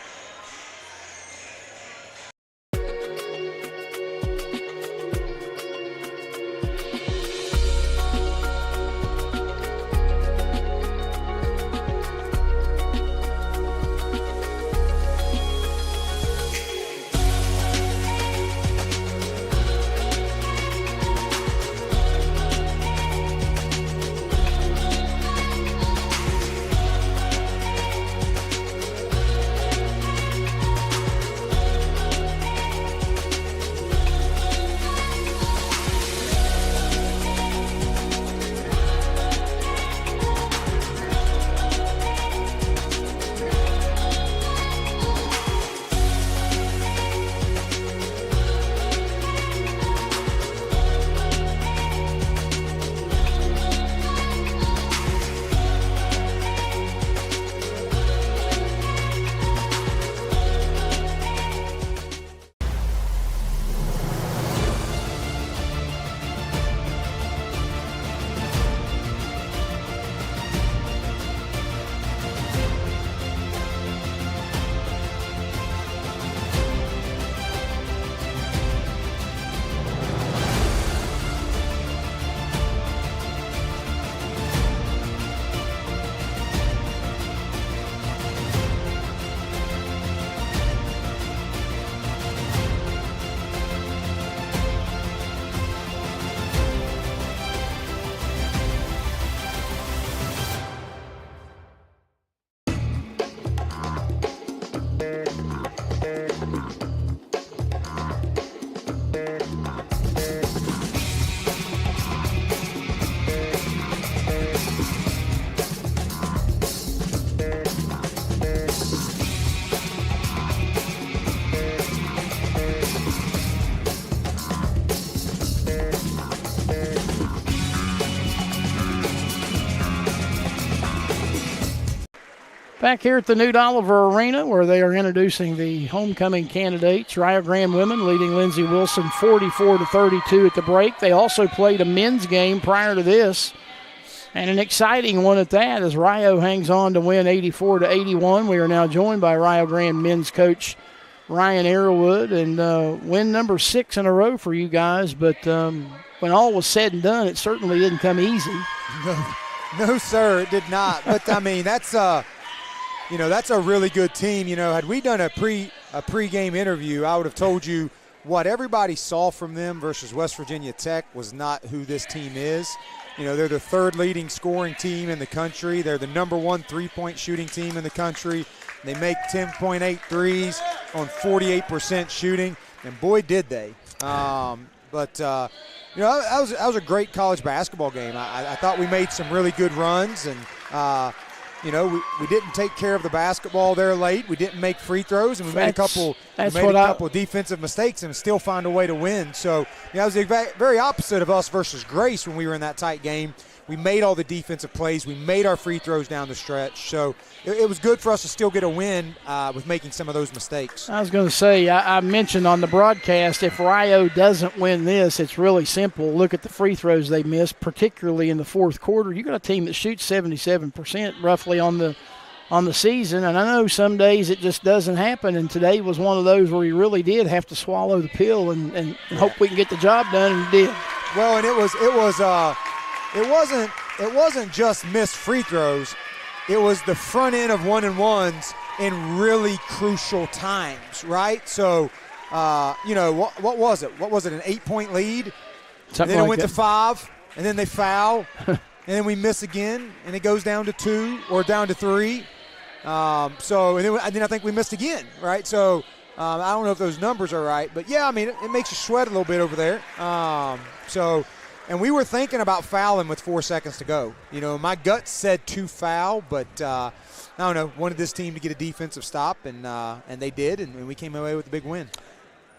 Back here at the Newt Oliver Arena, where they are introducing the homecoming candidates. Rio Grande women leading Lindsey Wilson 44-32 at the break. They also played a men's game prior to this, and an exciting one at that, as Rio hangs on to win 84-81. We are now joined by Rio Grande men's coach Ryan Arrowwood, and win number 6 in a row for you guys. But when all was said and done, it certainly didn't come easy. No, sir, it did not. But I mean, that's a really good team. Had we done a pre-game interview, I would have told you what everybody saw from them versus West Virginia Tech was not who this team is. They're the third leading scoring team in the country. They're the number 1 three-point shooting team in the country. They make 10.8 threes on 48% shooting, and boy, did they. That was a great college basketball game. I thought we made some really good runs, and we didn't take care of the basketball there late. We didn't make free throws, and we made a couple defensive mistakes and still find a way to win. So it was the very opposite of us versus Grace when we were in that tight game. We made all the defensive plays. We made our free throws down the stretch. So it was good for us to still get a win with making some of those mistakes. I was going to say, I mentioned on the broadcast, if Rio doesn't win this, it's really simple. Look at the free throws they missed, particularly in the fourth quarter. You got a team that shoots 77% roughly on the season, and I know some days it just doesn't happen, and today was one of those where you really did have to swallow the pill and hope we can get the job done, and you did. Well, and it wasn't just missed free throws. It was the front end of 1-and-1s in really crucial times, right? So, what was it? What was it, an 8-point lead? Something and then like it went that. to 5, and then they foul, and then we miss again, and it goes down to 2 or down to 3. And then I think we missed again, right? So I don't know if those numbers are right, but yeah, I mean, it makes you sweat a little bit over there. And we were thinking about fouling with 4 seconds to go. My gut said 2 foul, but I don't know, wanted this team to get a defensive stop, and they did, and we came away with a big win.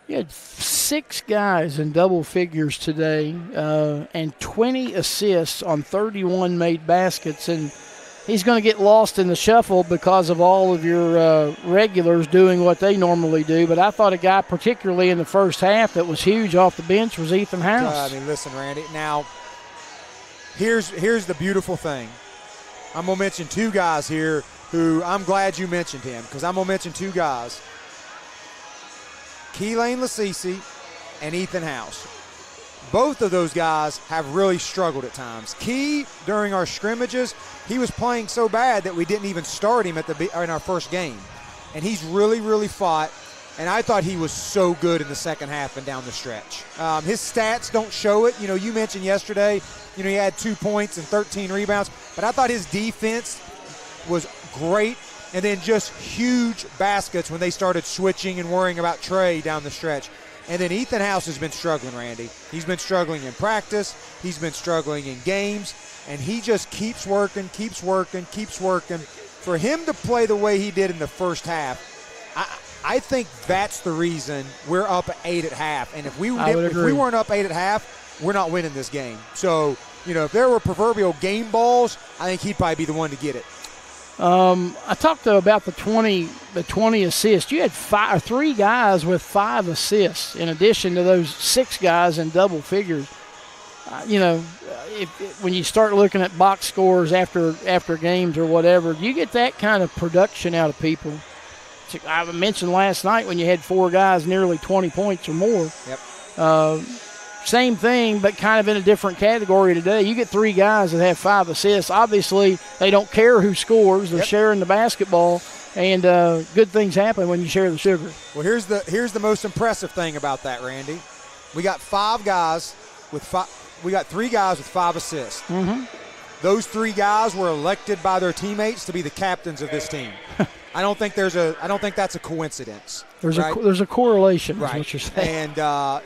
You had 6 guys in double figures today and 20 assists on 31 made baskets. And he's going to get lost in the shuffle because of all of your regulars doing what they normally do. But I thought a guy, particularly in the first half, that was huge off the bench was Ethan House. I mean, listen, Randy. Now, here's the beautiful thing. I'm going to mention two guys here who I'm glad you mentioned him, because I'm going to mention two guys, Keelan Lasisi and Ethan House. Both of those guys have really struggled at times. Key, during our scrimmages, he was playing so bad that we didn't even start him in our first game. And he's really, really fought, and I thought he was so good in the second half and down the stretch. His stats don't show it. You mentioned yesterday, he had 2 points and 13 rebounds, but I thought his defense was great, and then just huge baskets when they started switching and worrying about Trey down the stretch. And then Ethan House has been struggling, Randy. He's been struggling in practice. He's been struggling in games. And he just keeps working. For him to play the way he did in the first half, I think that's the reason we're up 8 at half. And if we weren't up 8 at half, we're not winning this game. So, if there were proverbial game balls, I think he'd probably be the one to get it. I talked about the 20 assists. You had 3 guys with 5 assists in addition to those 6 guys in double figures. When you start looking at box scores after games or whatever, you get that kind of production out of people. I mentioned last night when you had 4 guys nearly 20 points or more. Yep. Same thing, but kind of in a different category today. You get 3 guys that have 5 assists. Obviously, they don't care who scores. They're sharing the basketball, and good things happen when you share the sugar. Well, here's the most impressive thing about that, Randy. We got 3 guys with 5 assists. Mm-hmm. Those 3 guys were elected by their teammates to be the captains of this team. I don't think that's a coincidence. There's a correlation, right? Is what you're saying. And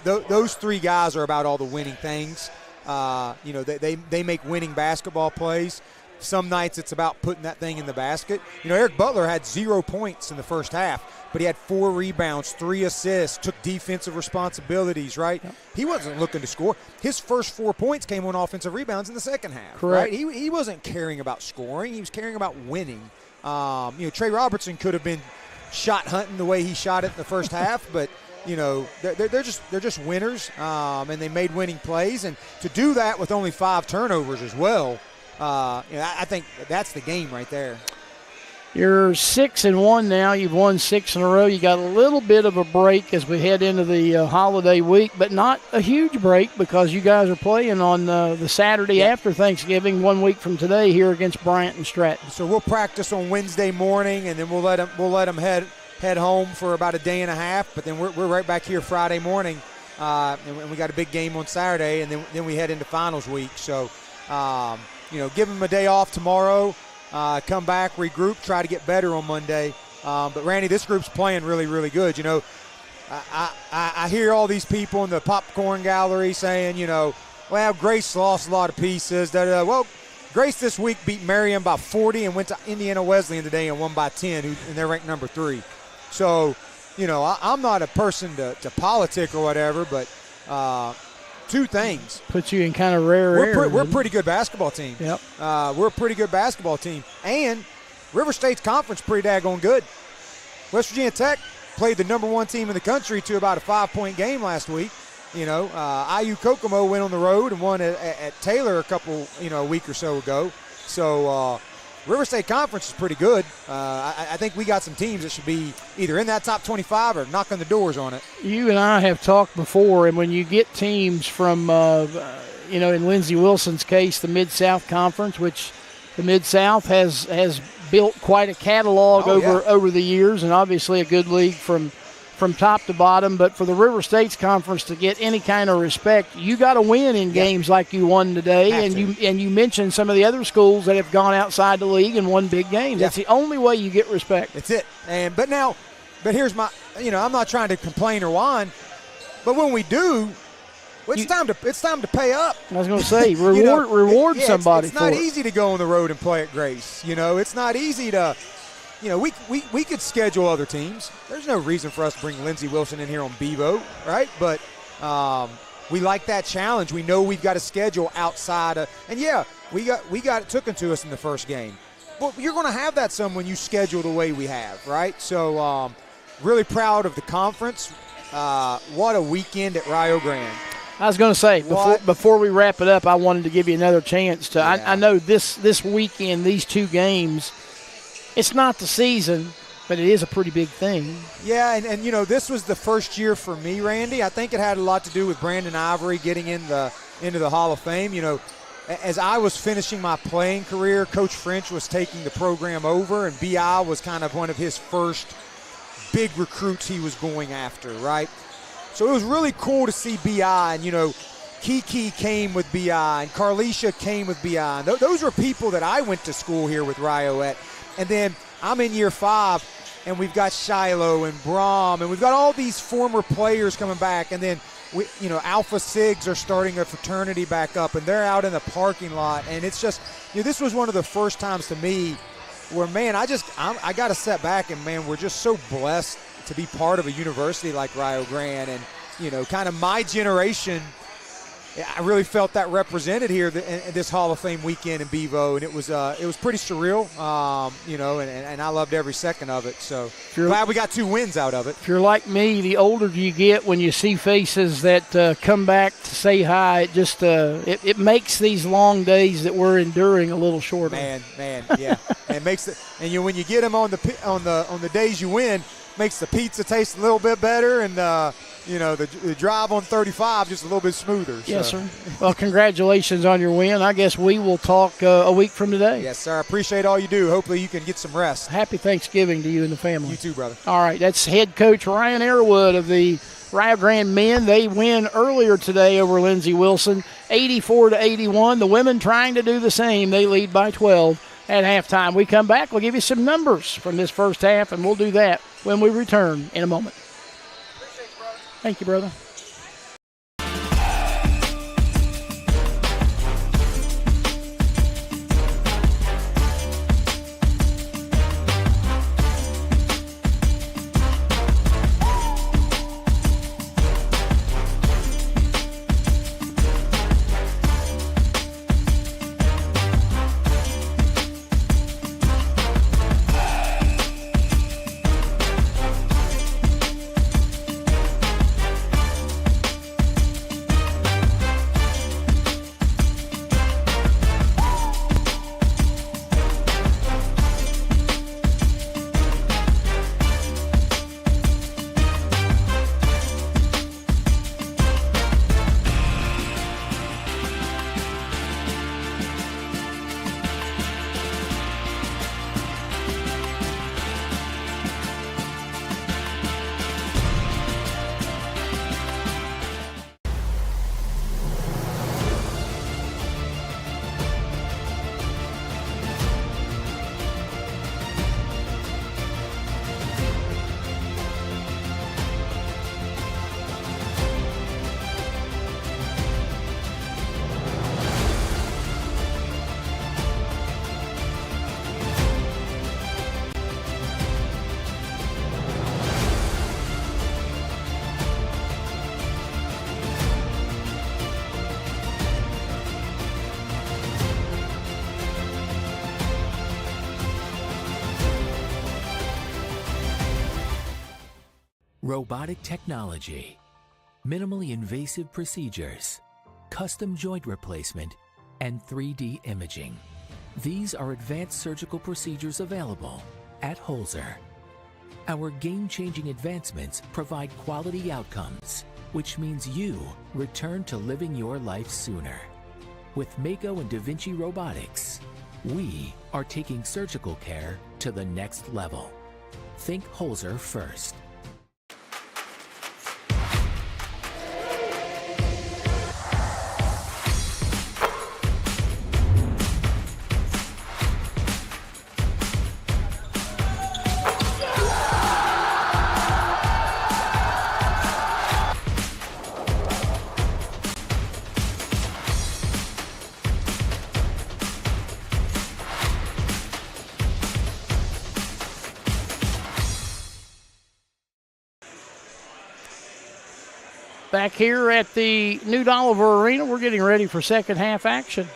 those 3 guys are about all the winning things. They make winning basketball plays. Some nights it's about putting that thing in the basket. Eric Butler had 0 points in the first half, but he had 4 rebounds, 3 assists, took defensive responsibilities, right? Yep. He wasn't looking to score. His first 4 points came on offensive rebounds in the second half. Correct. Right? He wasn't caring about scoring. He was caring about winning. Trey Robertson could have been shot hunting the way he shot it in the first half, but they're just winners, and they made winning plays, and to do that with only 5 turnovers as well, I think that's the game right there. You're 6-1 now. You've won 6 in a row. You got a little bit of a break as we head into the holiday week, but not a huge break because you guys are playing on the Saturday after Thanksgiving, 1 week from today here against Bryant and Stratton. So we'll practice on Wednesday morning, and then we'll let them head home for about a day and a half. But then we're right back here Friday morning, and we got a big game on Saturday, and then we head into finals week. So give them a day off tomorrow. Come back, regroup, try to get better on Monday. But, Randy, this group's playing really, really good. I hear all these people in the popcorn gallery saying, well, Grace lost a lot of pieces. Well, Grace this week beat Marion by 40 and went to Indiana Wesleyan today and won by 10, and they're ranked number 3. So, I'm not a person to politic or whatever, but 2 things. Puts you in kind of rare air. We're a pretty good basketball team. Yep. We're a pretty good basketball team. And River State's conference pretty daggone good. West Virginia Tech played the number 1 team in the country to about a 5-point game last week. IU Kokomo went on the road and won at Taylor a week or so ago. So River State Conference is pretty good. I think we got some teams that should be either in that top 25 or knocking the doors on it. You and I have talked before, and when you get teams from, in Lindsey Wilson's case, the Mid-South Conference, which the Mid-South has built quite a catalog over the years, and obviously a good league from top to bottom. But for the River States Conference to get any kind of respect, you got to win in games like you won today. And you mentioned some of the other schools that have gone outside the league and won big games. That's the only way you get respect. That's it. But here's my, I'm not trying to complain or whine, but when we do, it's time to pay up. I was going to say, reward somebody. It's not easy to go on the road and play at Grace. It's not easy to. We could schedule other teams. There's no reason for us to bring Lindsey Wilson in here on Bevo, right? But, we like that challenge. We know we've got a schedule outside of, and yeah, we got it taken to us in the first game. Well, you're going to have that some when you schedule the way we have, right? So really proud of the conference. What a weekend at Rio Grande. I was going to say, before we wrap it up, I wanted to give you another chance to. Yeah. I know this weekend, these 2 games, it's not the season, but it is a pretty big thing. Yeah, and this was the first year for me, Randy. I think it had a lot to do with Brandon Ivory getting into the Hall of Fame. As I was finishing my playing career, Coach French was taking the program over, and B.I. was kind of one of his first big recruits he was going after, right? So it was really cool to see B.I. and, Kiki came with B.I. and Carlicia came with B.I. Those were people that I went to school here with Rio at. And then I'm in year 5, and we've got Shiloh and Brom, and we've got all these former players coming back. And then, Alpha Sigs are starting a fraternity back up, and they're out in the parking lot. And it's just, this was one of the first times to me where, man, I got to step back, and, man, we're just so blessed to be part of a university like Rio Grande. And, kind of my generation, I really felt that represented here in this Hall of Fame weekend in Bevo, and it was pretty surreal, and I loved every second of it. So glad we got 2 wins out of it. If you're like me, the older you get, when you see faces that come back to say hi, it just it makes these long days that we're enduring a little shorter. Man, yeah, and it makes it, and when you get them on the days you win, makes the pizza taste a little bit better, and the drive on 35 just a little bit smoother. Yes, sir. Well, congratulations on your win. I guess we will talk a week from today. Yes, sir. I appreciate all you do. Hopefully you can get some rest. Happy Thanksgiving to you and the family. You too, brother. All right, that's head coach Ryan Airwood of the Rio Grande men. They win earlier today over Lindsey Wilson, 84-81. The women trying to do the same. They lead by 12 at halftime. We come back, we'll give you some numbers from this first half, and we'll do that when we return in a moment. Thank you, brother. Robotic technology, minimally invasive procedures, custom joint replacement, and 3D imaging. These are advanced surgical procedures available at Holzer. Our game-changing advancements provide quality outcomes, which means you return to living your life sooner. With Mako and Da Vinci Robotics, we are taking surgical care to the next level. Think Holzer first. Back here at the New Oliver Arena, we're getting ready for second half action.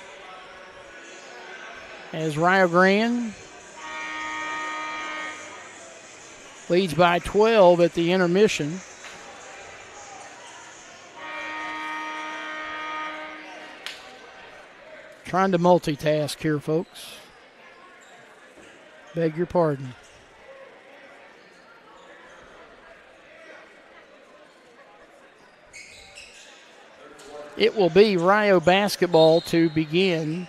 As Rio Grande leads by 12 at the intermission. Trying to multitask here, folks. Beg your pardon. It will be Rio basketball to begin.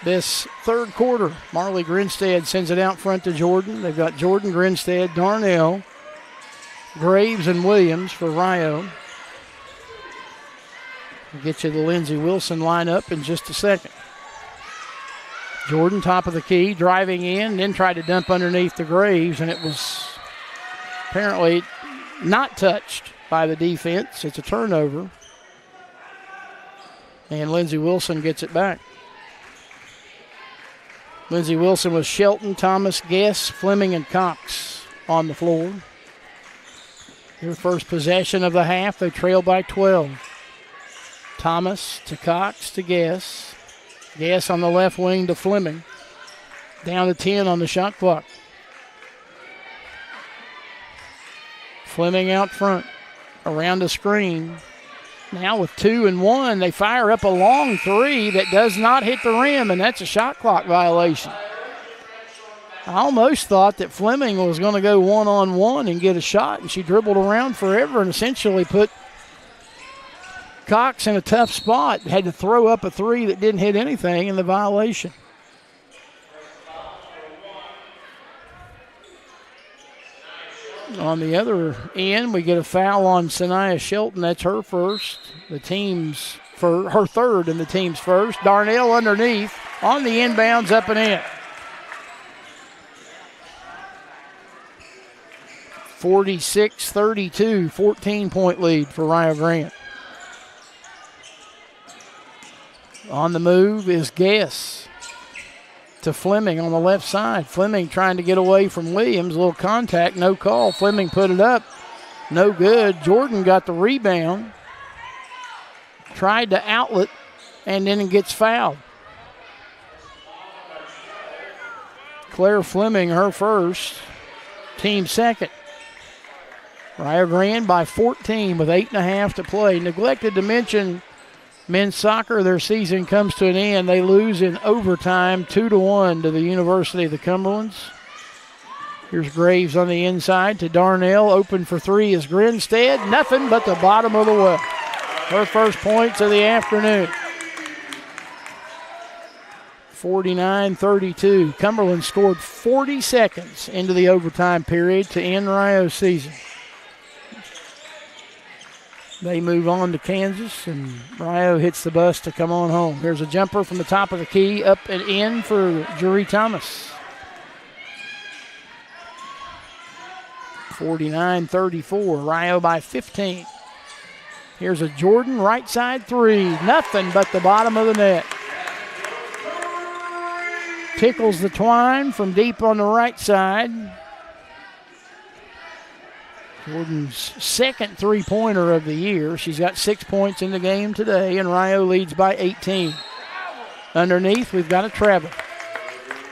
This third quarter. Marley Grinstead sends it out front to Jordan. They've got Jordan, Grinstead, Darnell, Graves, and Williams for Rio. We'll get you the Lindsey Wilson lineup in just a second. Jordan, top of the key, driving in, then tried to dump underneath the Graves, and it was apparently not touched by the defense. It's a turnover. And Lindsey Wilson gets it back. Lindsey Wilson with Shelton, Thomas, Guess, Fleming, and Cox on the floor. Their first possession of the half, they trail by 12. Thomas to Cox to Guess. Guess on the left wing to Fleming. Down to 10 on the shot clock. Fleming out front, around the screen. Now with 2 and 1, they fire up a long three that does not hit the rim, and that's a shot clock violation. I almost thought that Fleming was going to go one-on-one and get a shot, and she dribbled around forever and essentially put Cox in a tough spot. Had to throw up a three that didn't hit anything in the violation. On the other end, we get a foul on Sanaya Shelton. That's her first. The team's for her third and the team's first. Darnell underneath on the inbounds, up and in. 46-32, 14-point lead for Rio Grande. On the move is Guess to Fleming on the left side. Fleming trying to get away from Williams. A little contact, no call. Fleming put it up. No good. Jordan got the rebound. Tried to outlet and then gets fouled. Claire Fleming, her first. Team second. Rio Grande by 14 with 8.5 to play. Neglected to mention men's soccer, their season comes to an end. They lose in overtime 2-1 to the University of the Cumberlands. Here's Graves on the inside to Darnell. Open for three is Grinstead. Nothing but the bottom of the well. Her first points of the afternoon. 49-32. Cumberland scored 40 seconds into the overtime period to end Rio's season. They move on to Kansas, and Rio hits the bus to come on home. Here's a jumper from the top of the key, up and in for Jury Thomas. 49-34, Rio by 15. Here's a Jordan right side three. Nothing but the bottom of the net. Tickles the twine from deep on the right side. Jordan's second three-pointer of the year. She's got 6 points in the game today, and Rio leads by 18. Underneath, we've got a travel.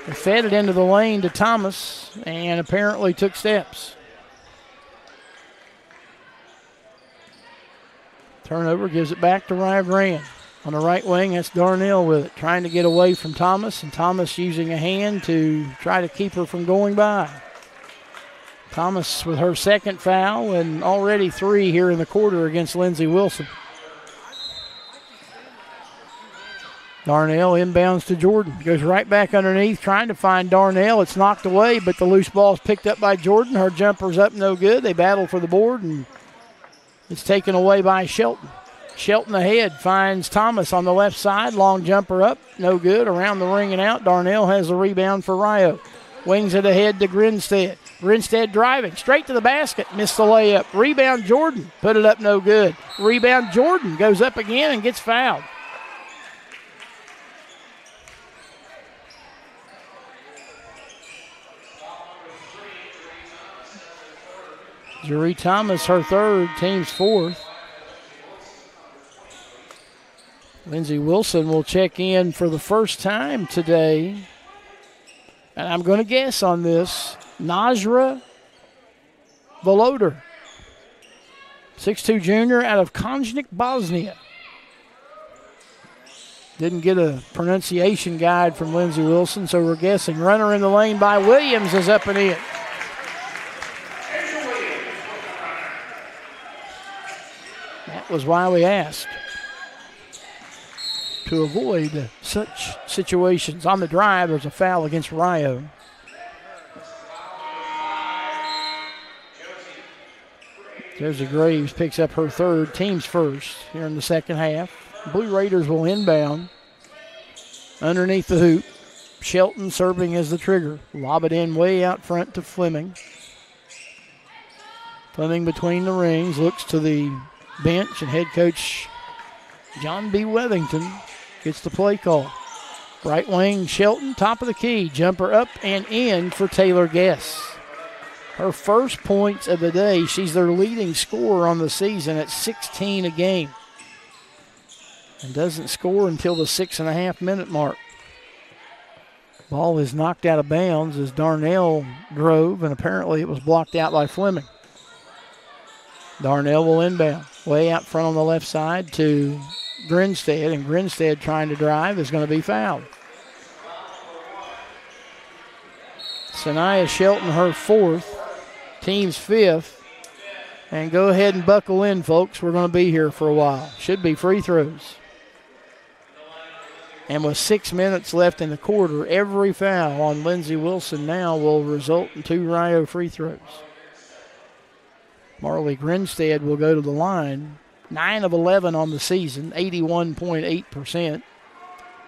They fed it into the lane to Thomas and apparently took steps. Turnover gives it back to Rio Grande. On the right wing, that's Darnell with it, trying to get away from Thomas, and Thomas using a hand to try to keep her from going by. Thomas with her second foul and already 3 here in the quarter against Lindsey Wilson. Darnell inbounds to Jordan. Goes right back underneath, trying to find Darnell. It's knocked away, but the loose ball is picked up by Jordan. Her jumper's up, no good. They battle for the board, and it's taken away by Shelton. Shelton ahead, finds Thomas on the left side. Long jumper up, no good. Around the ring and out. Darnell has the rebound for Rio. Wings it ahead to Grinstead. Grinstead driving straight to the basket. Missed the layup. Rebound Jordan. Put it up, no good. Rebound Jordan goes up again and gets fouled. Jeree Thomas, her third, team's fourth. Lindsey Wilson will check in for the first time today. And I'm going to guess on this, Najra Voloder, 6'2 junior out of Konjnik, Bosnia. Didn't get a pronunciation guide from Lindsey Wilson, so we're guessing. Runner in the lane by Williams is up and in. That was why we asked. To avoid such situations. On the drive, there's a foul against Rio. Josie Graves picks up her third, team's first here in the second half. Blue Raiders will inbound underneath the hoop. Shelton serving as the trigger. Lob it in way out front to Fleming. Fleming between the rings, looks to the bench, and head coach John B. Wethington gets the play call. Right wing, Shelton, top of the key. Jumper up and in for Taylor Guess. Her first points of the day. She's their leading scorer on the season at 16 a game. And doesn't score until the 6.5-minute mark. Ball is knocked out of bounds as Darnell drove, and apparently it was blocked out by Fleming. Darnell will inbound. Way out front on the left side to Grinstead, and Grinstead trying to drive is going to be fouled. Sanaya Shelton, her fourth, team's fifth. And go ahead and buckle in, folks. We're going to be here for a while. Should be free throws. And with 6 minutes left in the quarter, every foul on Lindsey Wilson now will result in 2 Rio free throws. Marley Grinstead will go to the line. 9 of 11 on the season, 81.8%.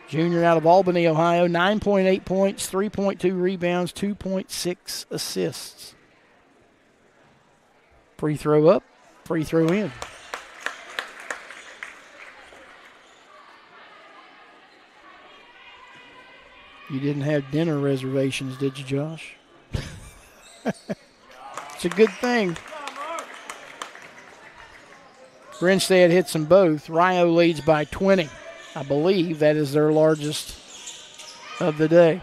Junior out of Albany, Ohio, 9.8 points, 3.2 rebounds, 2.6 assists. Free throw up, free throw in. You didn't have dinner reservations, did you, Josh? It's a good thing. Grinstead hits them both. Rio leads by 20. I believe that is their largest of the day.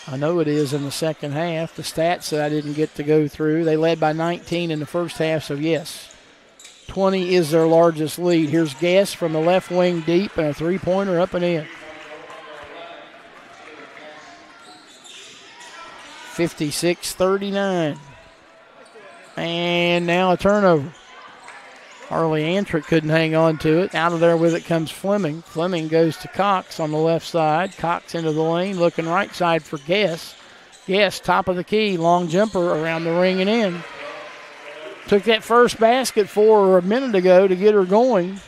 I know it is in the second half. The stats that I didn't get to go through, they led by 19 in the first half, so yes. 20 is their largest lead. Here's Guess from the left wing deep, and a three-pointer up and in. 56-39. And now a turnover. Harley Antrick couldn't hang on to it. Out of there with it comes Fleming. Fleming goes to Cox on the left side. Cox into the lane, looking right side for Guess. Guess, top of the key, long jumper around the ring and in. Took that first basket for her a minute ago to get her going.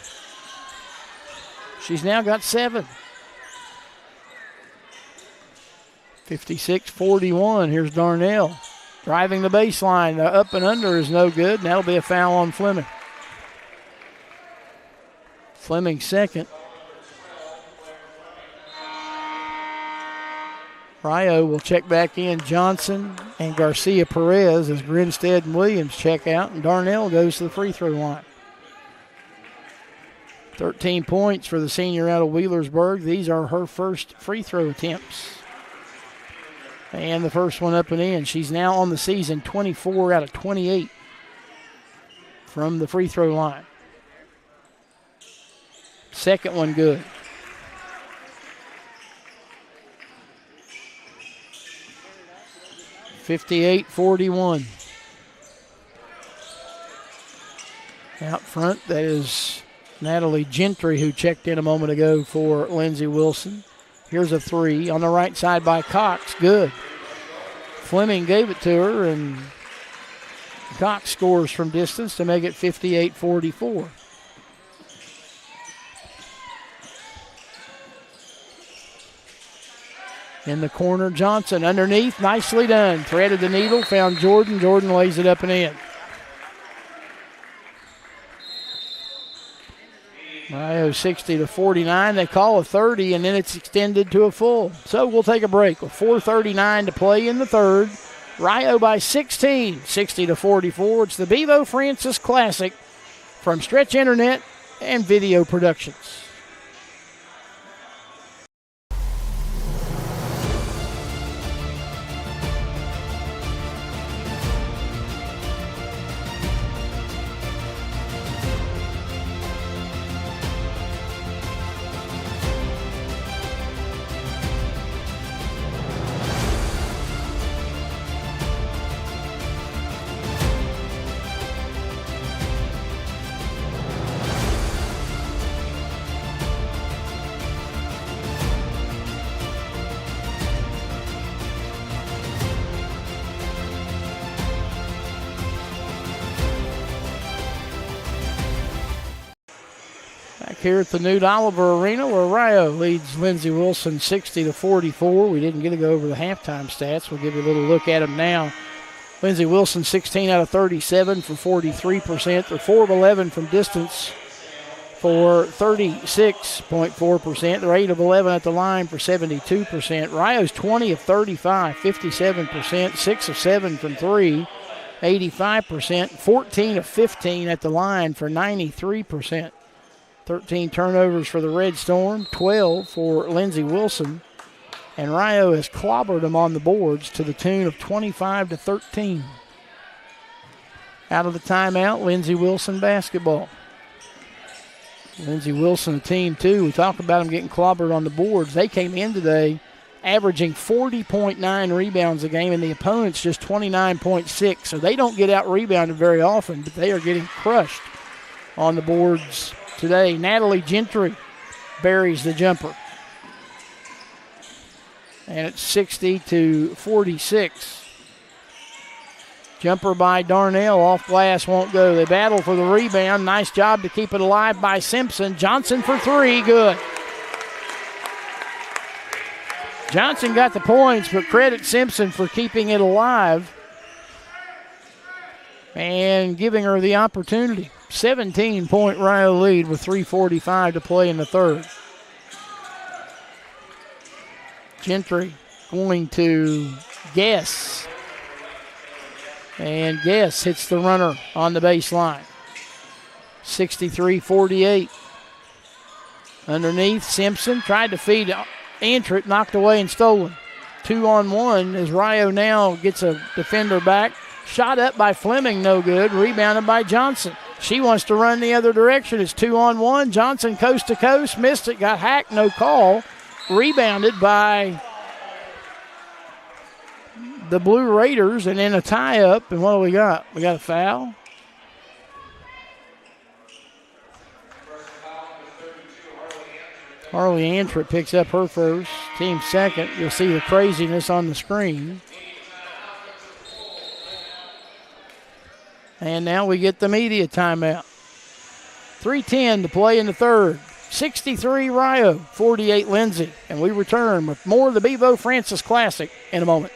She's now got 7. 56-41. Here's Darnell. Driving the baseline. The up and under is no good, and that'll be a foul on Fleming. Fleming second. Rio will check back in. Johnson and Garcia Perez as Grinstead and Williams check out, and Darnell goes to the free throw line. 13 points for the senior out of Wheelersburg. These are her first free throw attempts. And the first one up and in. She's now on the season 24 out of 28 from the free throw line. Second one good. (58-41). Out front, that is Natalie Gentry, who checked in a moment ago for Lindsey Wilson. Here's a three on the right side by Cox. Good. Fleming gave it to her, and Cox scores from distance to make it 58-44. In the corner, Johnson underneath. Nicely done. Threaded the needle, found Jordan. Jordan lays it up and in. Rio 60-49. They call a 30, and then it's extended to a full. So we'll take a break with 4:39 to play in the third. Rio by 16, 60-44. It's the Bevo Francis Classic from Stretch Internet and Video Productions. Here at the Newt Oliver Arena, where Rio leads Lindsey Wilson 60-44. We didn't get to go over the halftime stats. We'll give you a little look at them now. Lindsey Wilson 16 out of 37 for 43%. They're 4 of 11 from distance for 36.4%. They're 8 of 11 at the line for 72%. Rio's 20 of 35, 57%. 6 of 7 from 3, 85%. 14 of 15 at the line for 93%. 13 turnovers for the Red Storm, 12 for Lindsey Wilson. And Rio has clobbered them on the boards to the tune of 25-13. Out of the timeout, Lindsey Wilson basketball. Lindsey Wilson, a team too. We talk about them getting clobbered on the boards. They came in today averaging 40.9 rebounds a game, and the opponents just 29.6. So they don't get out-rebounded very often, but they are getting crushed on the boards today. Natalie Gentry buries the jumper. And it's 60-46. Jumper by Darnell, off glass, won't go. They battle for the rebound. Nice job to keep it alive by Simpson. Johnson for 3, good. Johnson got the points, but credit Simpson for keeping it alive and giving her the opportunity. 17-point Rio lead with 3:45 to play in the third. Gentry going to Guess. And Guess hits the runner on the baseline. 63-48. Underneath, Simpson tried to feed Antrett, knocked away and stolen. 2-on-1 as Rio now gets a defender back. Shot up by Fleming, no good. Rebounded by Johnson. She wants to run the other direction. It's 2-on-1. Johnson coast to coast. Missed it. Got hacked. No call. Rebounded by the Blue Raiders, and then a tie-up. And what do we got? We got a foul. Harley Antrett picks up her first. Team second. You'll see the craziness on the screen. And now we get the media timeout. 3:10 to play in the third. 63 Rio, 48 Lindsey. And we return with more of the Bevo Francis Classic in a moment.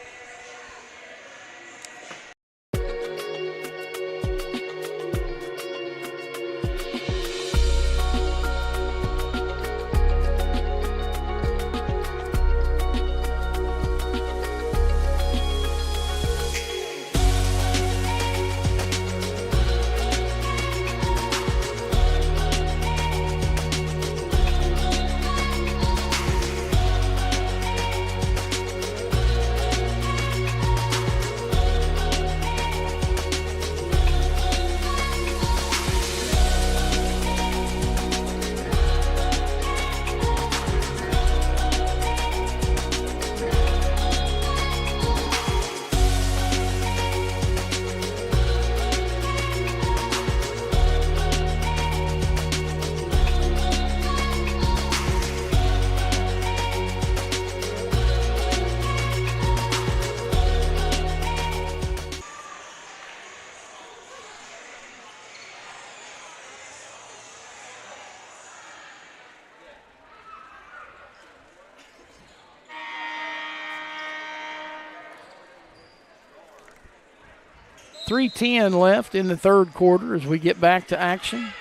.310 left in the third quarter as we get back to action.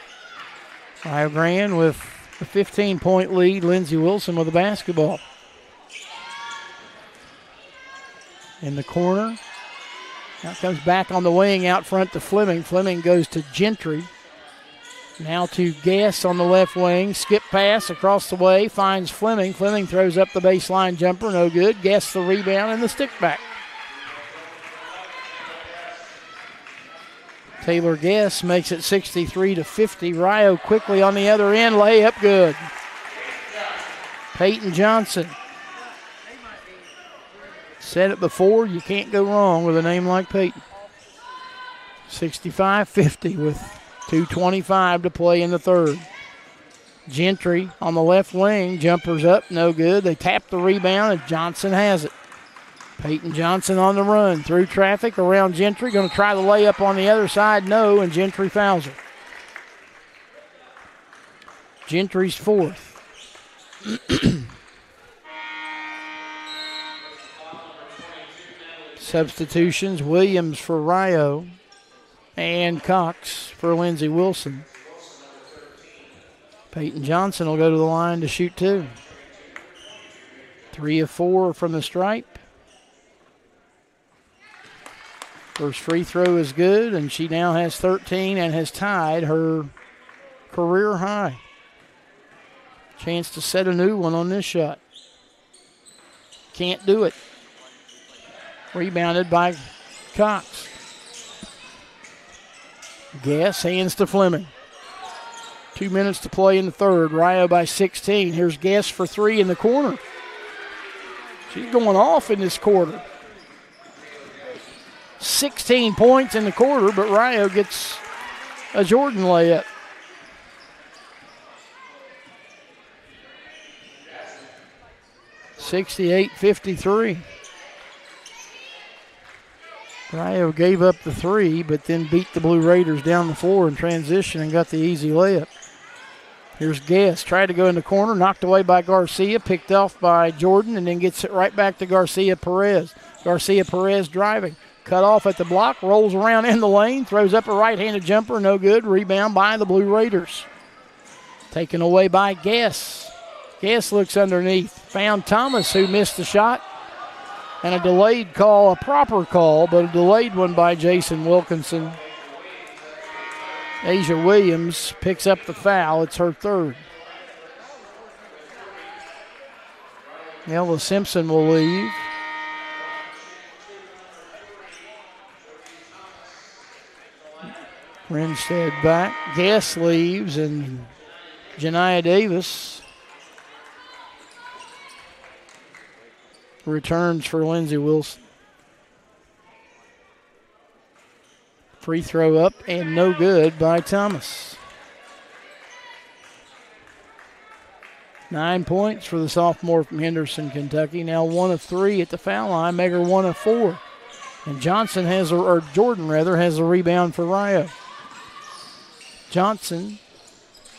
Rio Grande with a 15-point lead. Lindsey Wilson with the basketball. In the corner, Now comes back on the wing out front to Fleming. Fleming goes to Gentry. Now to Guess on the left wing. Skip pass across the way. Finds Fleming. Fleming throws up the baseline jumper. No good. Guess the rebound and the stick back. Taylor Guess makes it 63-50. Rio quickly on the other end. Layup good. Peyton Johnson. Said it before, you can't go wrong with a name like Peyton. 65-50 with 2:25 to play in the third. Gentry on the left wing. Jumpers up, no good. They tap the rebound, and Johnson has it. Peyton Johnson on the run. Through traffic around Gentry. Going to try the layup on the other side. No, and Gentry fouls her. Gentry's fourth. Substitutions, Williams for Rio and Cox for Lindsey Wilson. Peyton Johnson will go to the line to shoot two. 3 of 4 from the stripe. First free throw is good, and she now has 13 and has tied her career high. Chance to set a new one on this shot. Can't do it. Rebounded by Cox. Guess hands to Fleming. 2 minutes to play in the third. Rio by 16. Here's Guess for three in the corner. She's going off in this quarter. 16 points in the quarter, but Rio gets a Jordan layup. (68-53). Rio gave up the three, but then beat the Blue Raiders down the floor in transition and got the easy layup. Here's Guess. Tried to go in the corner, knocked away by Garcia, picked off by Jordan, and then gets it right back to Garcia Perez. Garcia Perez driving. Cut off at the block, rolls around in the lane, throws up a right-handed jumper, no good. Rebound by the Blue Raiders. Taken away by Guess. Guess looks underneath. Found Thomas, who missed the shot. And a delayed call, a proper call, but a delayed one by Jason Wilkinson. Asia Williams picks up the foul. It's her third. Ella Simpson will leave. Rinstead back. Guess leaves, and Janiah Davis returns for Lindsey Wilson. Free throw up and no good by Thomas. 9 points for the sophomore from Henderson, Kentucky. Now 1 of 3 at the foul line. Make her 1 of 4. And Johnson has, or Jordan rather, has a rebound for Rio. Johnson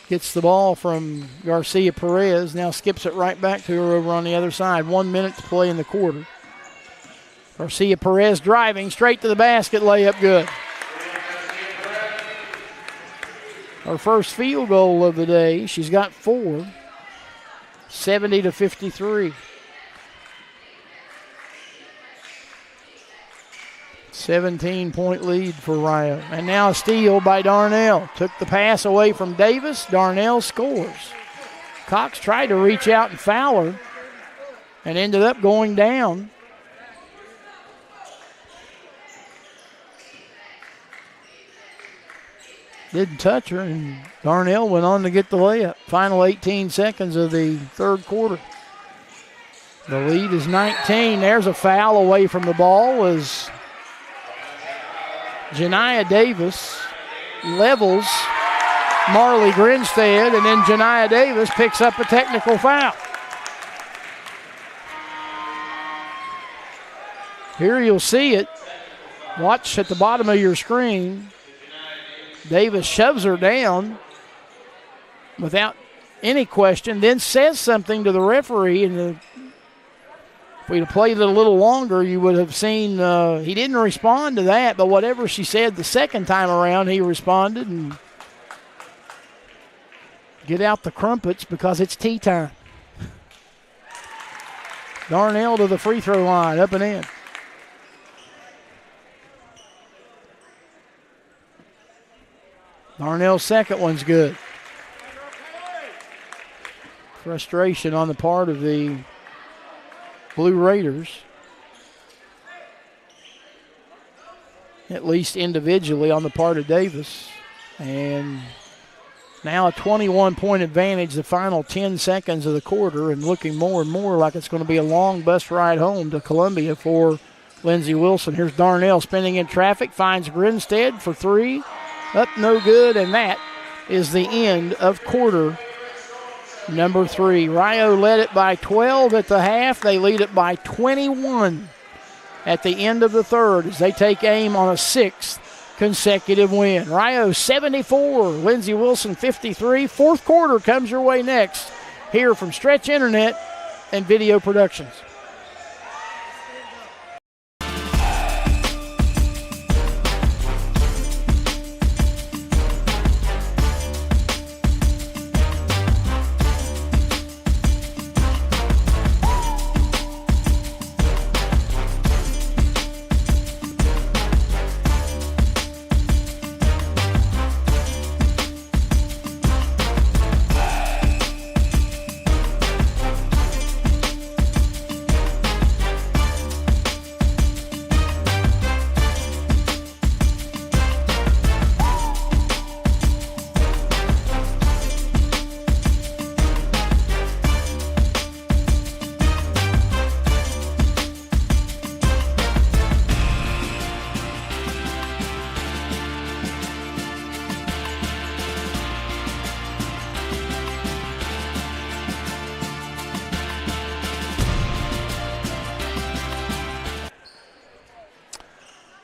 gets the ball from Garcia Perez, now skips it right back to her over on the other side. 1 minute to play in the quarter. Garcia Perez driving straight to the basket, layup good. Her first field goal of the day, she's got 4. 70-53. 17-point lead for Rio. And now a steal by Darnell. Took the pass away from Davis. Darnell scores. Cox tried to reach out and foul her and ended up going down. Didn't touch her, and Darnell went on to get the layup. Final 18 seconds of the third quarter. The lead is 19. There's a foul away from the ball as Janiah Davis levels Marley Grinstead, and then Janiah Davis picks up a technical foul. Here you'll see it. Watch at the bottom of your screen. Davis shoves her down without any question, then says something to the referee, and if we'd have played it a little longer, you would have seen he didn't respond to that, but whatever she said the second time around, he responded, and get out the crumpets because it's tea time. Darnell to the free throw line, up and in. Darnell's second one's good. Frustration on the part of the Blue Raiders. At least individually on the part of Davis. And now a 21-point advantage the final 10 seconds of the quarter, and looking more and more like it's going to be a long bus ride home to Columbia for Lindsey Wilson. Here's Darnell spinning in traffic, finds Grinstead for three. Up, no good, and that is the end of quarter number 3. Rio led it by 12 at the half. They lead it by 21 at the end of the third as they take aim on a 6th consecutive win. Rio 74, Lindsey Wilson 53. Fourth quarter comes your way next here from Stretch Internet and Video Productions.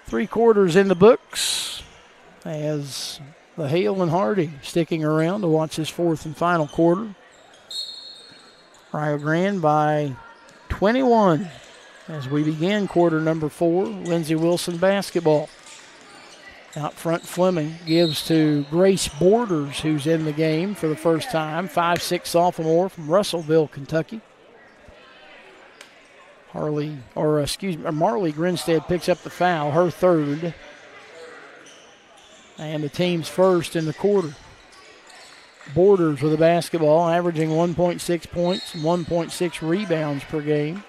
Three quarters in the books as the Hale and Hardy sticking around to watch this fourth and final quarter. Rio Grande by 21 as we begin quarter number 4. Lindsey Wilson basketball. Out front, Fleming gives to Grace Borders, who's in the game for the first time. 5'6" sophomore from Russellville, Kentucky. Marley Grinstead picks up the foul, her third. And the team's first in the quarter. Borders with the basketball, averaging 1.6 points and 1.6 rebounds per game.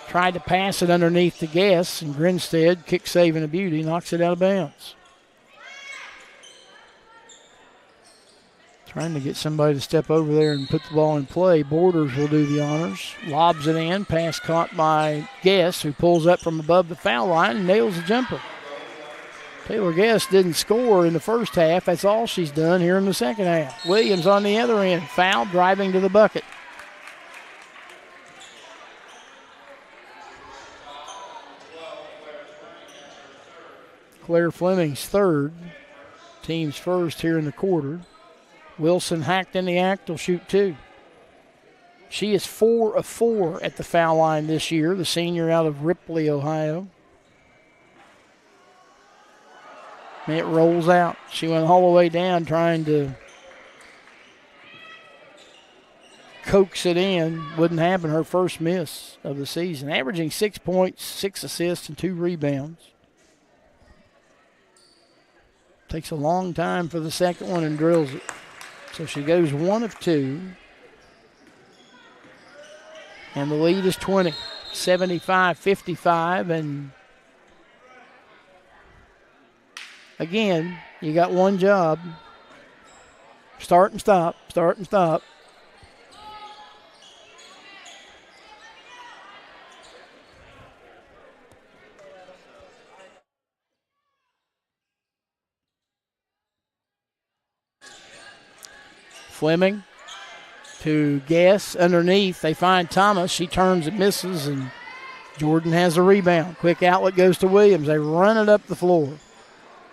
Tried to pass it underneath the Guess, and Grinstead, kick saving a beauty, knocks it out of bounds. Trying to get somebody to step over there and put the ball in play. Borders will do the honors. Lobs it in. Pass caught by Guess, who pulls up from above the foul line and nails the jumper. Taylor Guess didn't score in the first half. That's all she's done here in the second half. Williams on the other end. Foul, driving to the bucket. Claire Fleming's third. Team's first here in the quarter. Wilson hacked in the act, will shoot 2. She is 4 of 4 at the foul line this year, the senior out of Ripley, Ohio. And it rolls out. She went all the way down trying to coax it in. Wouldn't happen. Her first miss of the season. Averaging 6 points, 6 assists, and 2 rebounds. Takes a long time for the second one and drills it. So she goes 1 of 2. And the lead is 20. 75-55. And again, you got one job. Start and stop. Start and stop. Fleming to Guess underneath. They find Thomas. She turns and misses, and Jordan has a rebound. Quick outlet goes to Williams. They run it up the floor.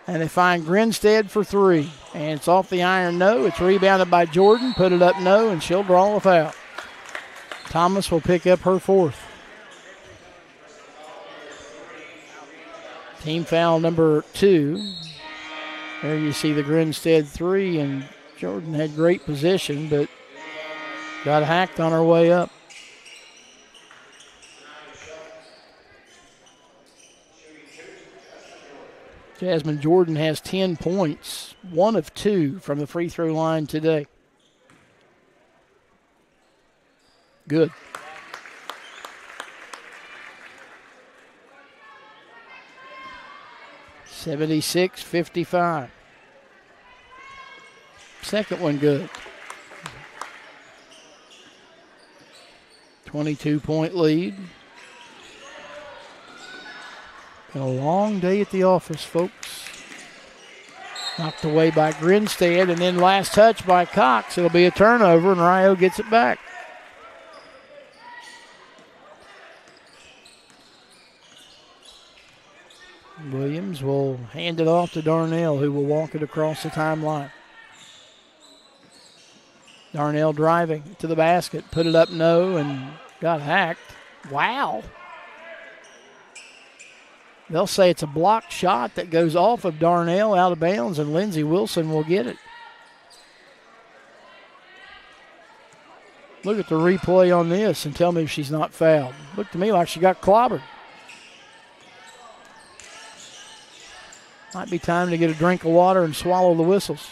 And they find Grinstead for 3. And it's off the iron, no. It's rebounded by Jordan. Put it up, no, and she'll draw a foul. Thomas will pick up her 4th. Team foul number 2. There you see the Grinstead 3, and Jordan had great position, but got hacked on her way up. Jasmine Jordan has 10 points, 1 of 2 from the free throw line today. Good. (76-55). Second one good. 22-point lead. Been a long day at the office, folks. Knocked away by Grinstead, and then last touch by Cox. It'll be a turnover, and Rio gets it back. Williams will hand it off to Darnell, who will walk it across the timeline. Darnell driving to the basket, put it up no, and got hacked. Wow. They'll say it's a blocked shot that goes off of Darnell out of bounds, and Lindsey Wilson will get it. Look at the replay on this and tell me if she's not fouled. Looked to me like she got clobbered. Might be time to get a drink of water and swallow the whistles.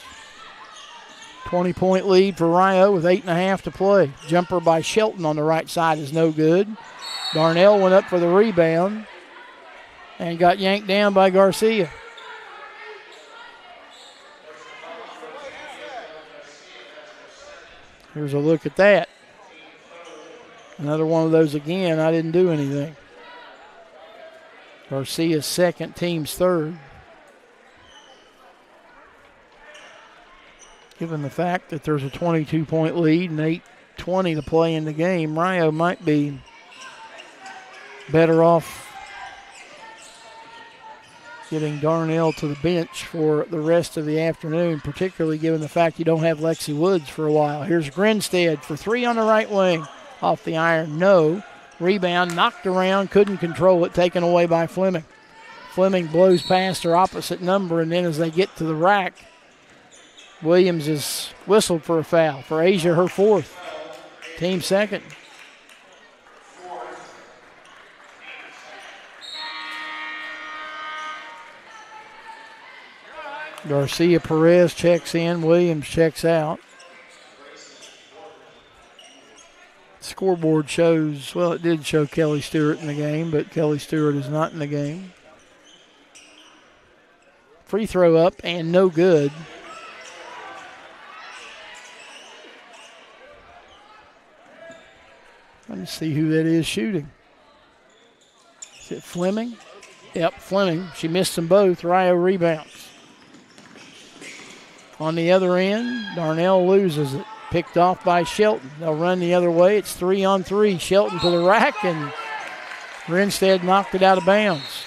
20-point lead for Rio with 8.5 to play. Jumper by Shelton on the right side is no good. Darnell went up for the rebound and got yanked down by Garcia. Here's a look at that. Another one of those again. I didn't do anything. Garcia's second, team's third. Given the fact that there's a 22-point lead and 8:20 to play in the game, Rio might be better off getting Darnell to the bench for the rest of the afternoon, particularly given the fact you don't have Lexi Woods for a while. Here's Grinstead for three on the right wing. Off the iron, no. Rebound, knocked around, couldn't control it, taken away by Fleming. Fleming blows past her opposite number, and then as they get to the rack, Williams is whistled for a foul. For Asia, her fourth. Team second. Garcia Perez checks in. Williams checks out. Scoreboard shows, well, it did show Kelly Stewart in the game, but Kelly Stewart is not in the game. Free throw up and no good. Let me see who that is shooting. Is it Fleming? Yep, Fleming. She missed them both. Rio rebounds. On the other end, Darnell loses it. Picked off by Shelton. They'll run the other way. It's 3-on-3. Shelton to the rack, and Grinstead knocked it out of bounds.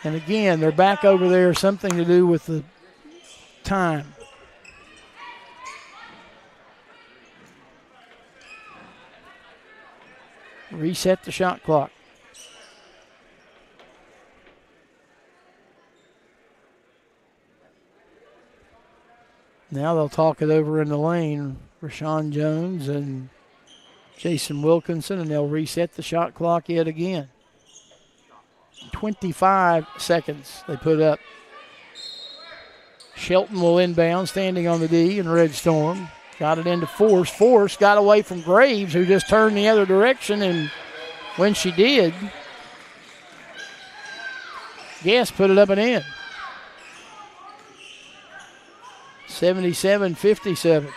And again, they're back over there, something to do with the time. Reset the shot clock. Now they'll talk it over in the lane. Rashawn Jones and Jason Wilkinson, and they'll reset the shot clock yet again. 25 seconds they put up. Shelton will inbound, standing on the D in Red Storm. Got it into Force. Force got away from Graves, who just turned the other direction, and when she did, Guess put it up and in. 77-57.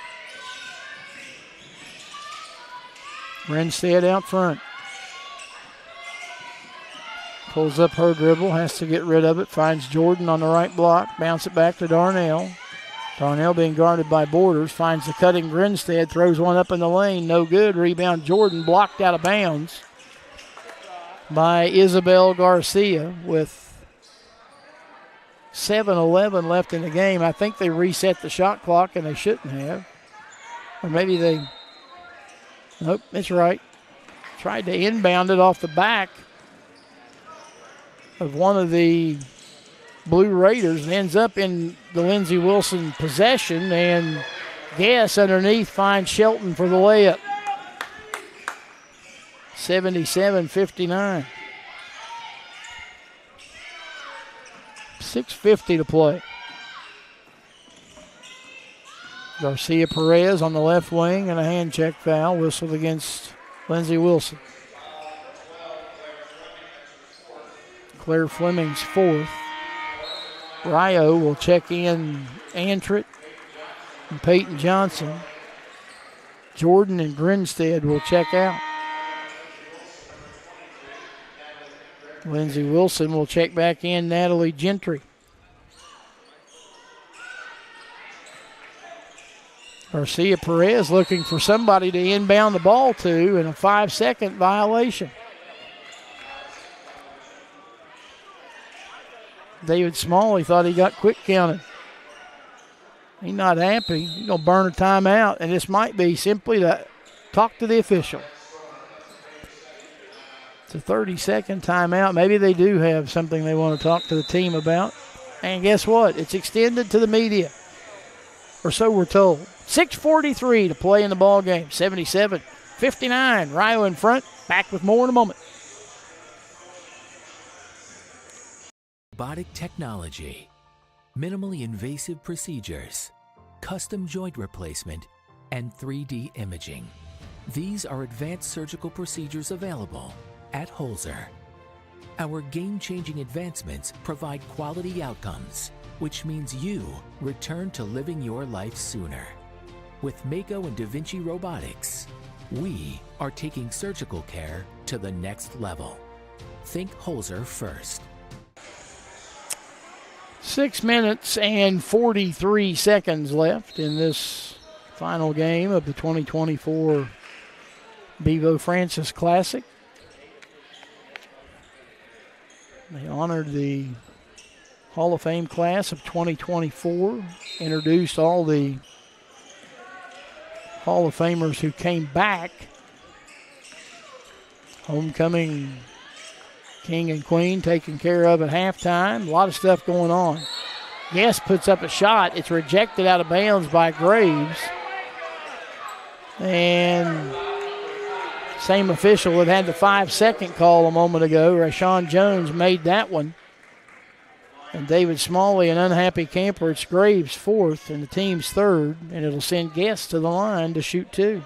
Grinstead out front. Pulls up her dribble, has to get rid of it, finds Jordan on the right block, bounce it back to Darnell. Darnell being guarded by Borders, finds the cutting Grinstead, throws one up in the lane, no good. Rebound Jordan, blocked out of bounds by Isabel Garcia with 7:11 left in the game. I think they reset the shot clock, and they shouldn't have. Or maybe they, nope, it's right. Tried to inbound it off the back of one of the Blue Raiders and ends up in the Lindsey Wilson possession, and Guess underneath finds Shelton for the layup. 77-59. 6:50 to play. Garcia Perez on the left wing and a hand check foul whistled against Lindsey Wilson. Claire Fleming's fourth. Rio will check in Antrit and Peyton Johnson. Jordan and Grinstead will check out. Lindsey Wilson will check back in Natalie Gentry. Garcia Perez looking for somebody to inbound the ball to, and a 5-second violation. David Smalley thought he got quick counted. He's not happy. He's going to burn a timeout, and this might be simply to talk to the official. It's a 30-second timeout. Maybe they do have something they want to talk to the team about. And guess what? It's extended to the media, or so we're told. 6:43 to play in the ball game. 77-59. Rio in front. Back with more in a moment. Robotic technology, minimally invasive procedures, custom joint replacement, and 3D imaging. These are advanced surgical procedures available at Holzer. Our game-changing advancements provide quality outcomes, which means you return to living your life sooner. With Mako and Da Vinci Robotics, we are taking surgical care to the next level. Think Holzer first. 6 minutes and 43 seconds left in this final game of the 2024 Bevo Francis Classic. They honored the Hall of Fame class of 2024, introduced all the Hall of Famers who came back. Homecoming King and Queen taken care of at halftime. A lot of stuff going on. Guest puts up a shot. It's rejected out of bounds by Graves. And same official that had the 5-second call a moment ago, Rashawn Jones, made that one. And David Smalley, an unhappy camper. It's Graves' fourth and the team's third, and it'll send Guest to the line to shoot two.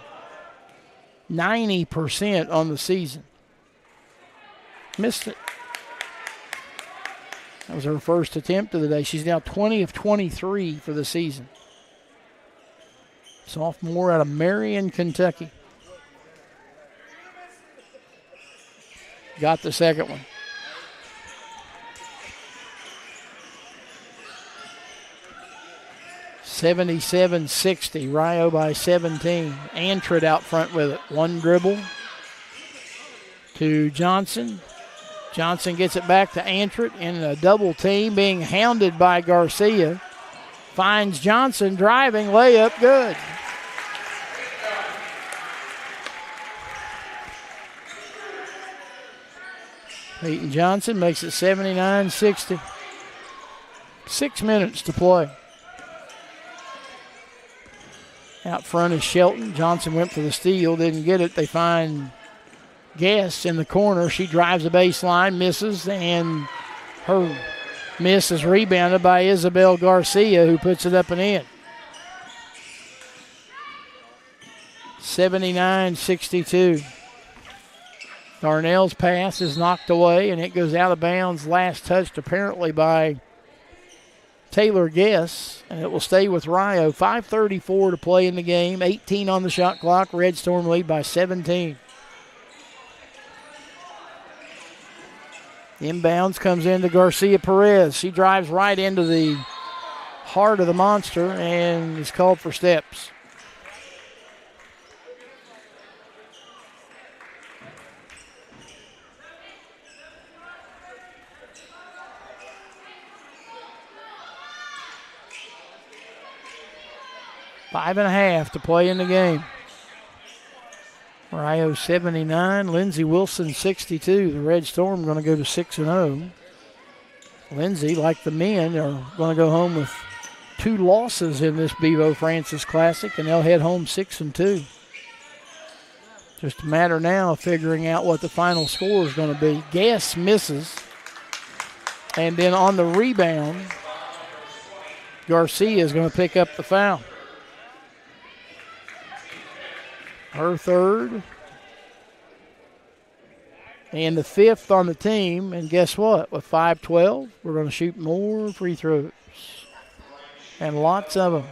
90% on the season. Missed it. That was her first attempt of the day. She's now 20 of 23 for the season. Sophomore out of Marion, Kentucky. Got the second one. (77-60). Rio by 17. Antrid out front with it. One dribble to Johnson. Johnson gets it back to Antrit in a double team, being hounded by Garcia. Finds Johnson driving, layup good. Peyton Johnson makes it 79-60. 6 minutes to play. Out front is Shelton. Johnson went for the steal, didn't get it. They find Guest in the corner. She drives the baseline, misses, and her miss is rebounded by Isabel Garcia, who puts it up and in. 79-62. Darnell's pass is knocked away, and it goes out of bounds. Last touched apparently by Taylor Guess, and it will stay with Rio. 5:34 to play in the game. 18 on the shot clock. Red Storm lead by 17. Inbounds comes into Garcia Perez. She drives right into the heart of the monster and is called for steps. Five and a half to play in the game. Rio 79, Lindsey Wilson 62. The Red Storm going to go to 6-0. Lindsey, like the men, are going to go home with 2 losses in this Bevo Francis Classic, and they'll head home 6-2. Just a matter now of figuring out what the final score is going to be. Guess misses. And then on the rebound, Garcia is going to pick up the foul. Her third. And the fifth on the team. And guess what? With 5:12, we're going to shoot more free throws. And lots of them.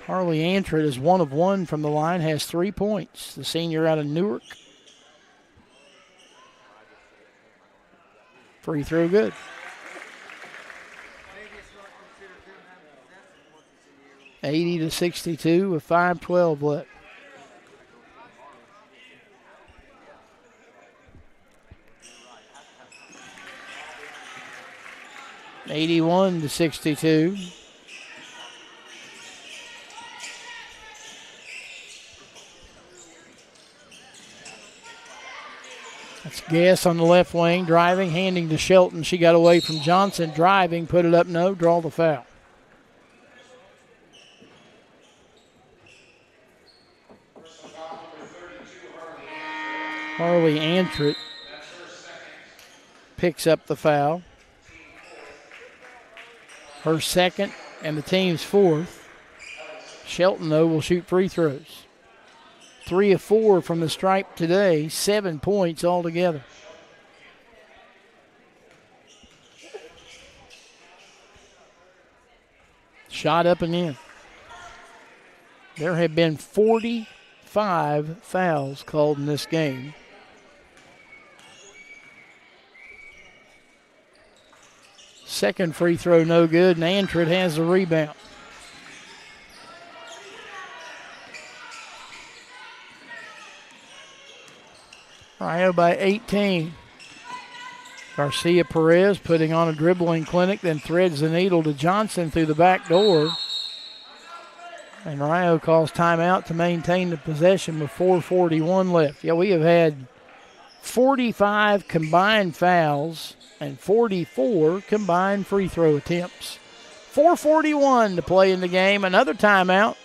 Harley Antrid is 1 of 1 from the line, has 3 points. The senior out of Newark. Free throw good. (80-62) with 5:12 left. (81-62). That's Guess on the left wing, driving, handing to Shelton. She got away from Johnson, driving, put it up, no, draw the foul. Harley Antrid picks up the foul. Her second and the team's fourth. Shelton, though, will shoot free throws. 3 of 4 from the stripe today, 7 points altogether. Shot up and in. There have been 45 fouls called in this game. Second free throw no good, and Antrid has the rebound. Rio by 18. Garcia Perez putting on a dribbling clinic, then threads the needle to Johnson through the back door. And Rio calls timeout to maintain the possession with 4:41 left. Yeah, we have had 45 combined fouls and 44 combined free throw attempts. 4:41 to play in the game. Another timeout.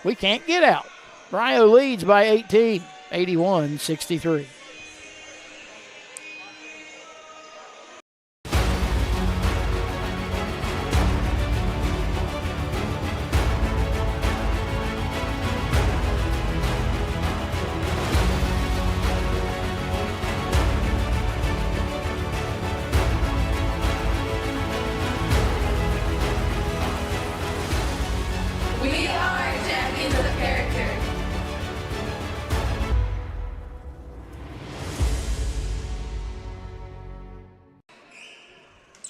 We can't get out. Rio leads by 18, 81-63.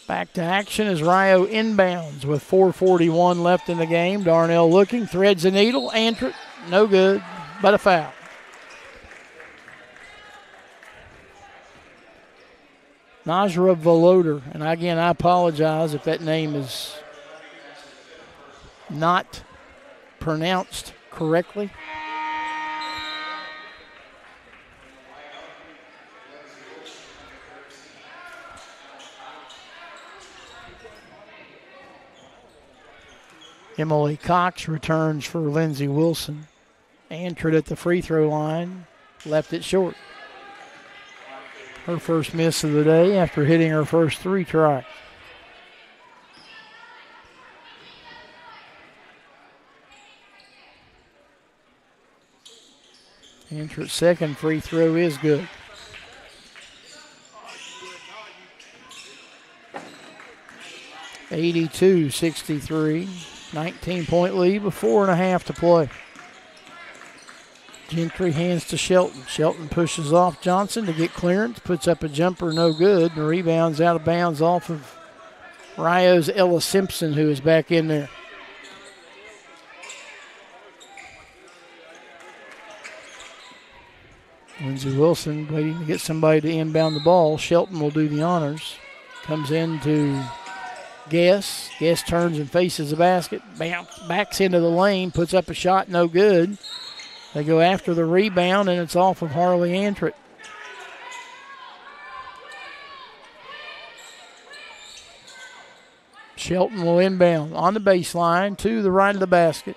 Back to action as Rio inbounds with 4:41 left in the game. Darnell looking, threads the needle. Antrid, no good, but a foul. Najra Voloder, and again, I apologize if that name is not pronounced correctly. Emily Cox returns for Lindsey Wilson. Antrid at the free throw line, left it short. Her first miss of the day after hitting her first 3 tries. Antrid's second free throw is good. (82-63). 19-point lead with 4.5 to play. Gentry hands to Shelton. Shelton pushes off Johnson to get clearance, puts up a jumper, no good, and rebounds out of bounds off of Rio's Ella Simpson, who is back in there. Lindsey Wilson waiting to get somebody to inbound the ball. Shelton will do the honors. Comes into Guess. Guess turns and faces the basket. Backs into the lane, puts up a shot, no good. They go after the rebound, and it's off of Harley Antrid. Shelton will inbound on the baseline to the right of the basket.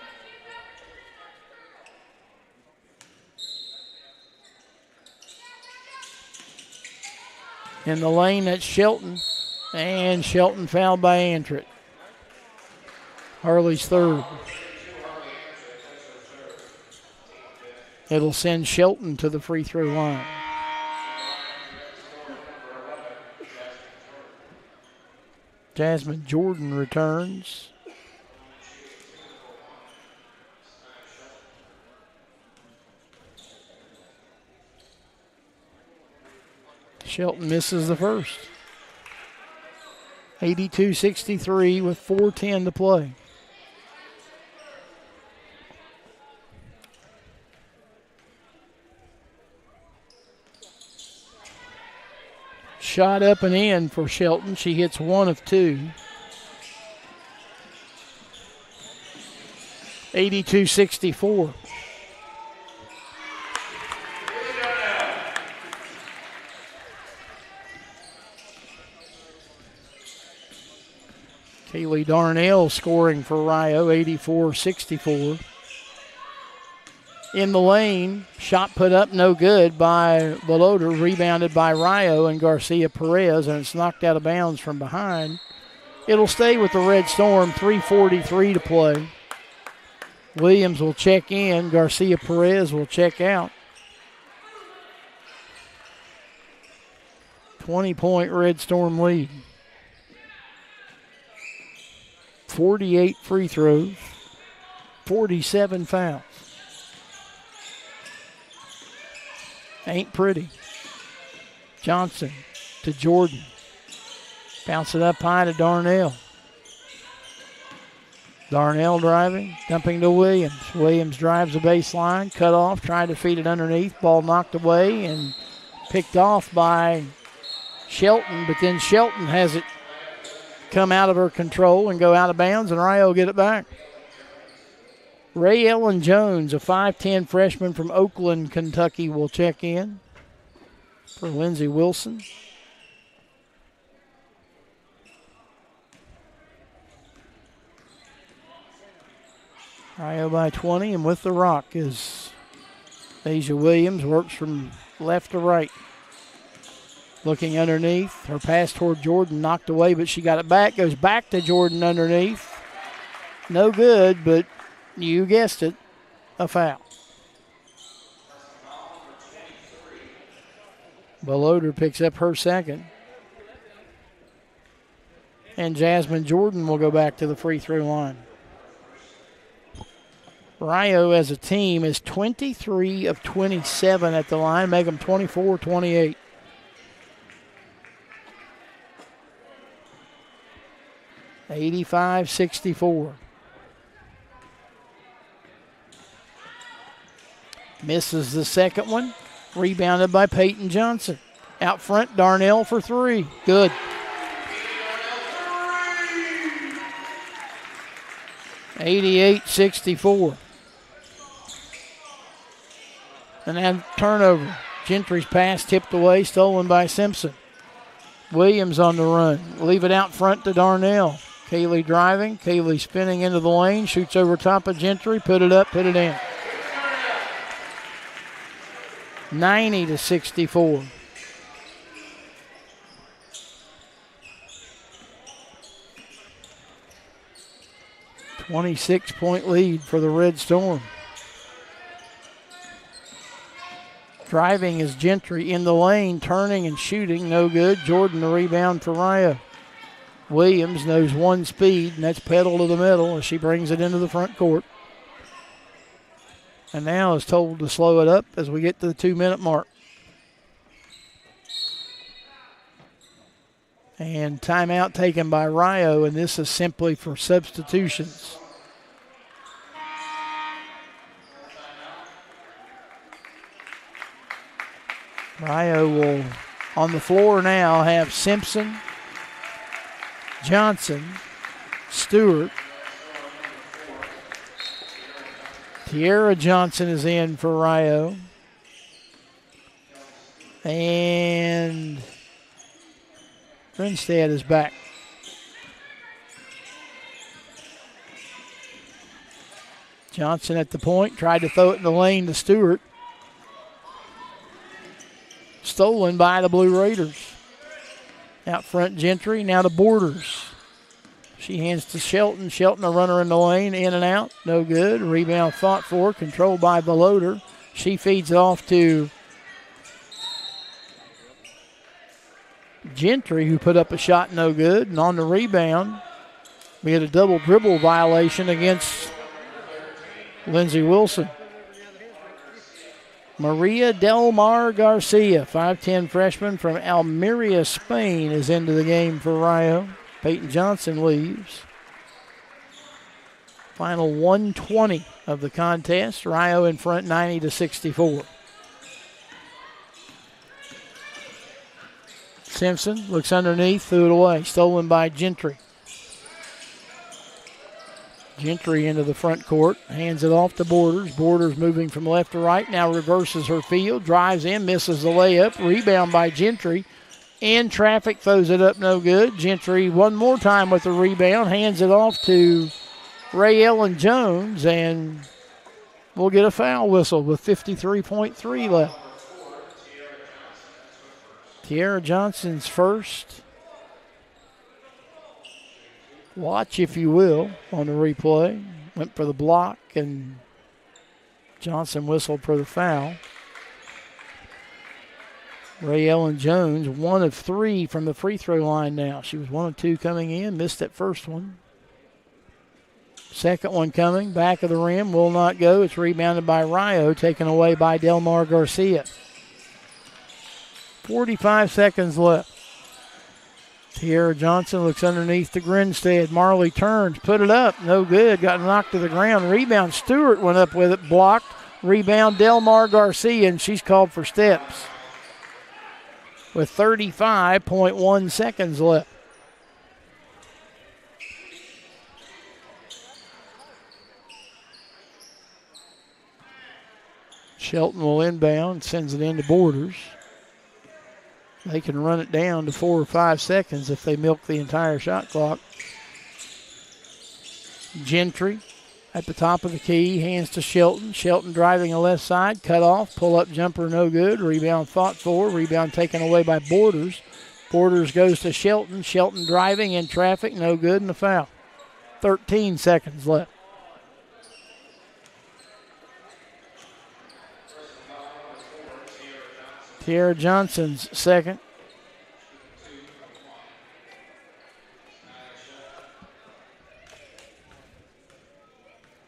In the lane, that's Shelton. And Shelton fouled by Antritt. Harley's third. It'll send Shelton to the free throw line. Jasmine Jordan returns. Shelton misses the first. 82-63 with 4:10 to play. Shot up and in for Shelton. She hits 1 of 2. 82-64. Kaylee Darnell scoring for Rio, 84-64. In the lane, shot put up no good by Beloder, rebounded by Rio and Garcia Perez, and it's knocked out of bounds from behind. It'll stay with the Red Storm, 3:43 to play. Williams will check in, Garcia Perez will check out. 20-point Red Storm lead. 48 free throws, 47 fouls. Ain't pretty. Johnson to Jordan. Bounce it up high to Darnell. Darnell driving, dumping to Williams. Williams drives the baseline, cut off, trying to feed it underneath. Ball knocked away and picked off by Shelton, but then Shelton has it come out of her control and go out of bounds, and Rio will get it back. Ray Ellen Jones, a 5'10 freshman from Oakland, Kentucky, will check in for Lindsey Wilson. Rio by 20, and with the rock is Asia Williams, works from left to right. Looking underneath, her pass toward Jordan knocked away, but she got it back, goes back to Jordan underneath. No good, but you guessed it, a foul. Beloder picks up her second. And Jasmine Jordan will go back to the free throw line. Rio as a team is 23 of 27 at the line, make them 24-28. $85-64. Misses the second one. Rebounded by Peyton Johnson. Out front, Darnell for three. Good. $88-64. And then turnover. Gentry's pass tipped away, stolen by Simpson. Williams on the run. Leave it out front to Darnell. Kaylee driving. Kaylee spinning into the lane. Shoots over top of Gentry. Put it up, put it in. 90-64. $26-point lead for the Red Storm. Driving is Gentry in the lane, turning and shooting, no good. Jordan the rebound for Rio. Williams knows one speed, and that's pedal to the middle as she brings it into the front court. And now is told to slow it up as we get to the 2-minute mark. And timeout taken by Rio, and this is simply for substitutions. Rio will, on the floor now, have Simpson, Johnson, Stewart. Tiara Johnson is in for Rio. And Grinstead is back. Johnson at the point, tried to throw it in the lane to Stewart. Stolen by the Blue Raiders. Out front, Gentry. Now to Borders. She hands to Shelton. Shelton, a runner in the lane, in and out. No good. Rebound fought for, controlled by Beloder. She feeds it off to Gentry, who put up a shot, no good. And on the rebound, we had a double dribble violation against Lindsey Wilson. Maria Del Mar Garcia, 5'10 freshman from Almeria, Spain, is into the game for Rio. Peyton Johnson leaves. Final 1:20 of the contest. Rio in front 90-64. Simpson looks underneath, threw it away. Stolen by Gentry. Gentry into the front court, hands it off to Borders. Borders moving from left to right, now reverses her field, drives in, misses the layup. Rebound by Gentry. In traffic, throws it up, no good. Gentry one more time with the rebound, hands it off to Ray Ellen Jones, and we'll get a foul whistle with 53.3 left. Tiara Johnson's first. Watch, if you will, on the replay. Went for the block, and Johnson whistled for the foul. Ray Ellen Jones, 1 of 3 from the free throw line now. She was 1 of 2 coming in, missed that first one. Second one coming, back of the rim, will not go. It's rebounded by Rio, taken away by Del Mar Garcia. 45 seconds left. Tiara Johnson looks underneath to Grinstead. Marley turns, put it up, no good. Got knocked to the ground. Rebound, Stewart went up with it, blocked. Rebound, Del Mar Garcia, and she's called for steps with 35.1 seconds left. Shelton will inbound, sends it into Borders. They can run it down to 4 or 5 seconds if they milk the entire shot clock. Gentry at the top of the key, hands to Shelton. Shelton driving a left side, cut off, pull-up jumper, no good. Rebound fought for, rebound taken away by Borders. Borders goes to Shelton. Shelton driving in traffic, no good, and a foul. 13 seconds left. Tiara Johnson's second.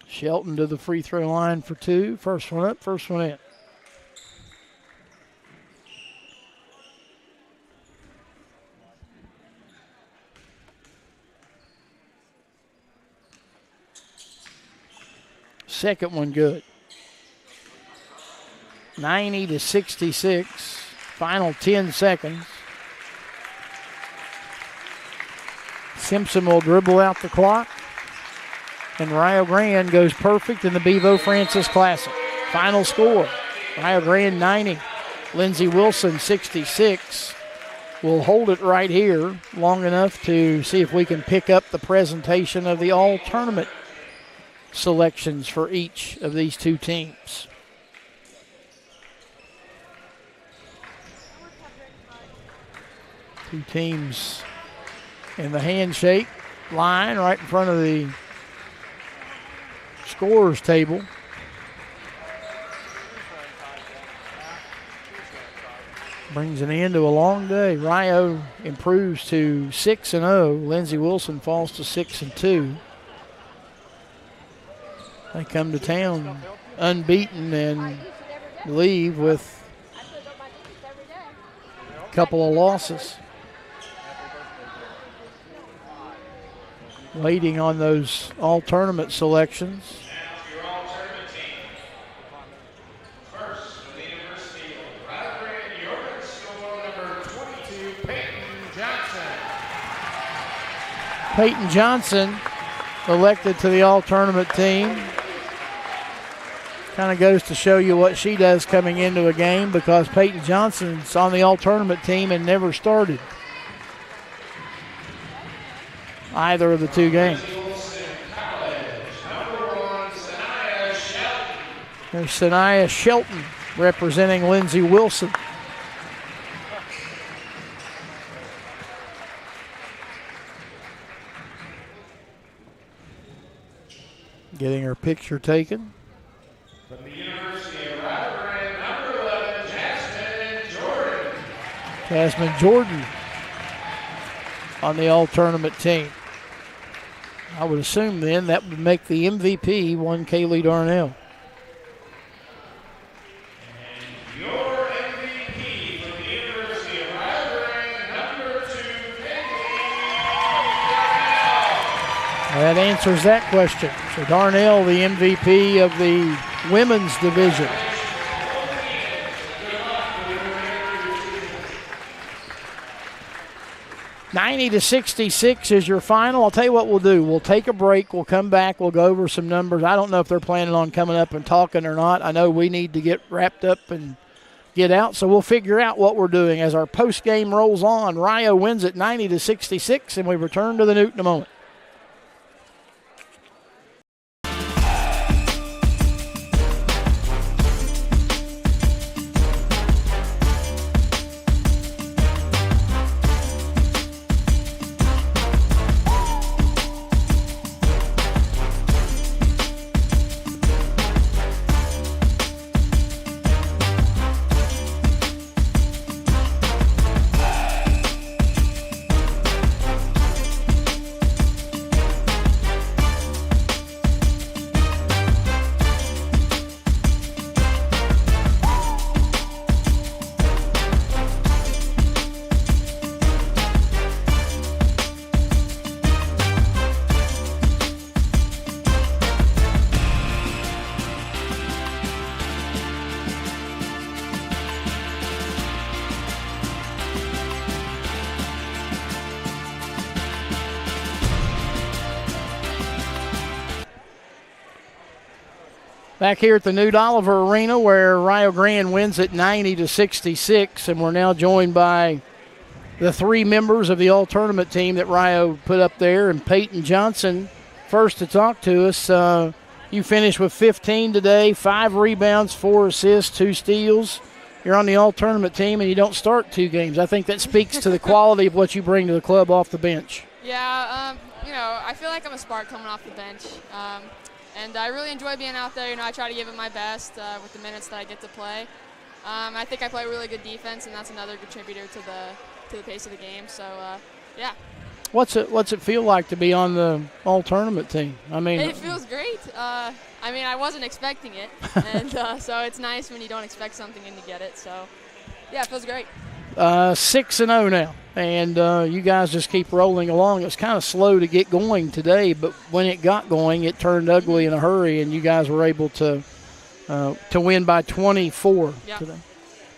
Shelton to the free throw line for 2. First one up, first one in. Second one good. 90-66. Final 10 seconds. Simpson will dribble out the clock. And Rio Grande goes perfect in the Bevo Francis Classic. Final score, Rio Grande 90. Lindsey Wilson 66. We'll hold it right here long enough to see if we can pick up the presentation of the all-tournament selections for each of these two teams. Two teams in the handshake line right in front of the scorers table. Brings an end to a long day. Rio improves to 6-0. Lindsey Wilson falls to 6-2. They come to town unbeaten and leave with a couple of losses. Waiting on those all-tournament selections. Your all-tournament team. First, for the University of Rio Grande, your score number 22, Peyton Johnson. Peyton Johnson elected to the all-tournament team. Kind of goes to show you what she does coming into a game, because Peyton Johnson's on the all-tournament team and never started either of the two games. There's Sanaya Shelton representing Lindsey Wilson. Getting her picture taken. From the University of Rio Grande, number 11, Jasmine Jordan. Jasmine Jordan on the all-tournament team. I would assume then that would make the MVP one Kaylee Darnell. And your MVP from the University of Rio Grande, number 2, Darnell. That answers that question. So Darnell, the MVP of the women's division. $90-66 is your final. I'll tell you what we'll do. We'll take a break. We'll come back. We'll go over some numbers. I don't know if they're planning on coming up and talking or not. I know we need to get wrapped up and get out, so we'll figure out what we're doing as our post-game rolls on. Rio wins at 90-66, and we return to the Newt in a moment. Back here at the Newt Oliver Arena, where Rio Grande wins at 90-66, and we're now joined by the three members of the all-tournament team that Rio put up there, and Peyton Johnson first to talk to us. You finished with 15 today, 5 rebounds, 4 assists, 2 steals. You're on the all-tournament team, and you don't start 2 games. I think that speaks to the quality of what you bring to the club off the bench. Yeah, I feel like I'm a spark coming off the bench. And I really enjoy being out there. I try to give it my best with the minutes that I get to play. I think I play really good defense, and that's another contributor to the pace of the game. So, yeah. What's it feel like to be on the all-tournament team? I mean, it feels great. I wasn't expecting it, and so it's nice when you don't expect something and you get it. So, yeah, it feels great. 6-0 now, and you guys just keep rolling along. It was kind of slow to get going today, but when it got going, it turned ugly in a hurry, and you guys were able to win by 24 today.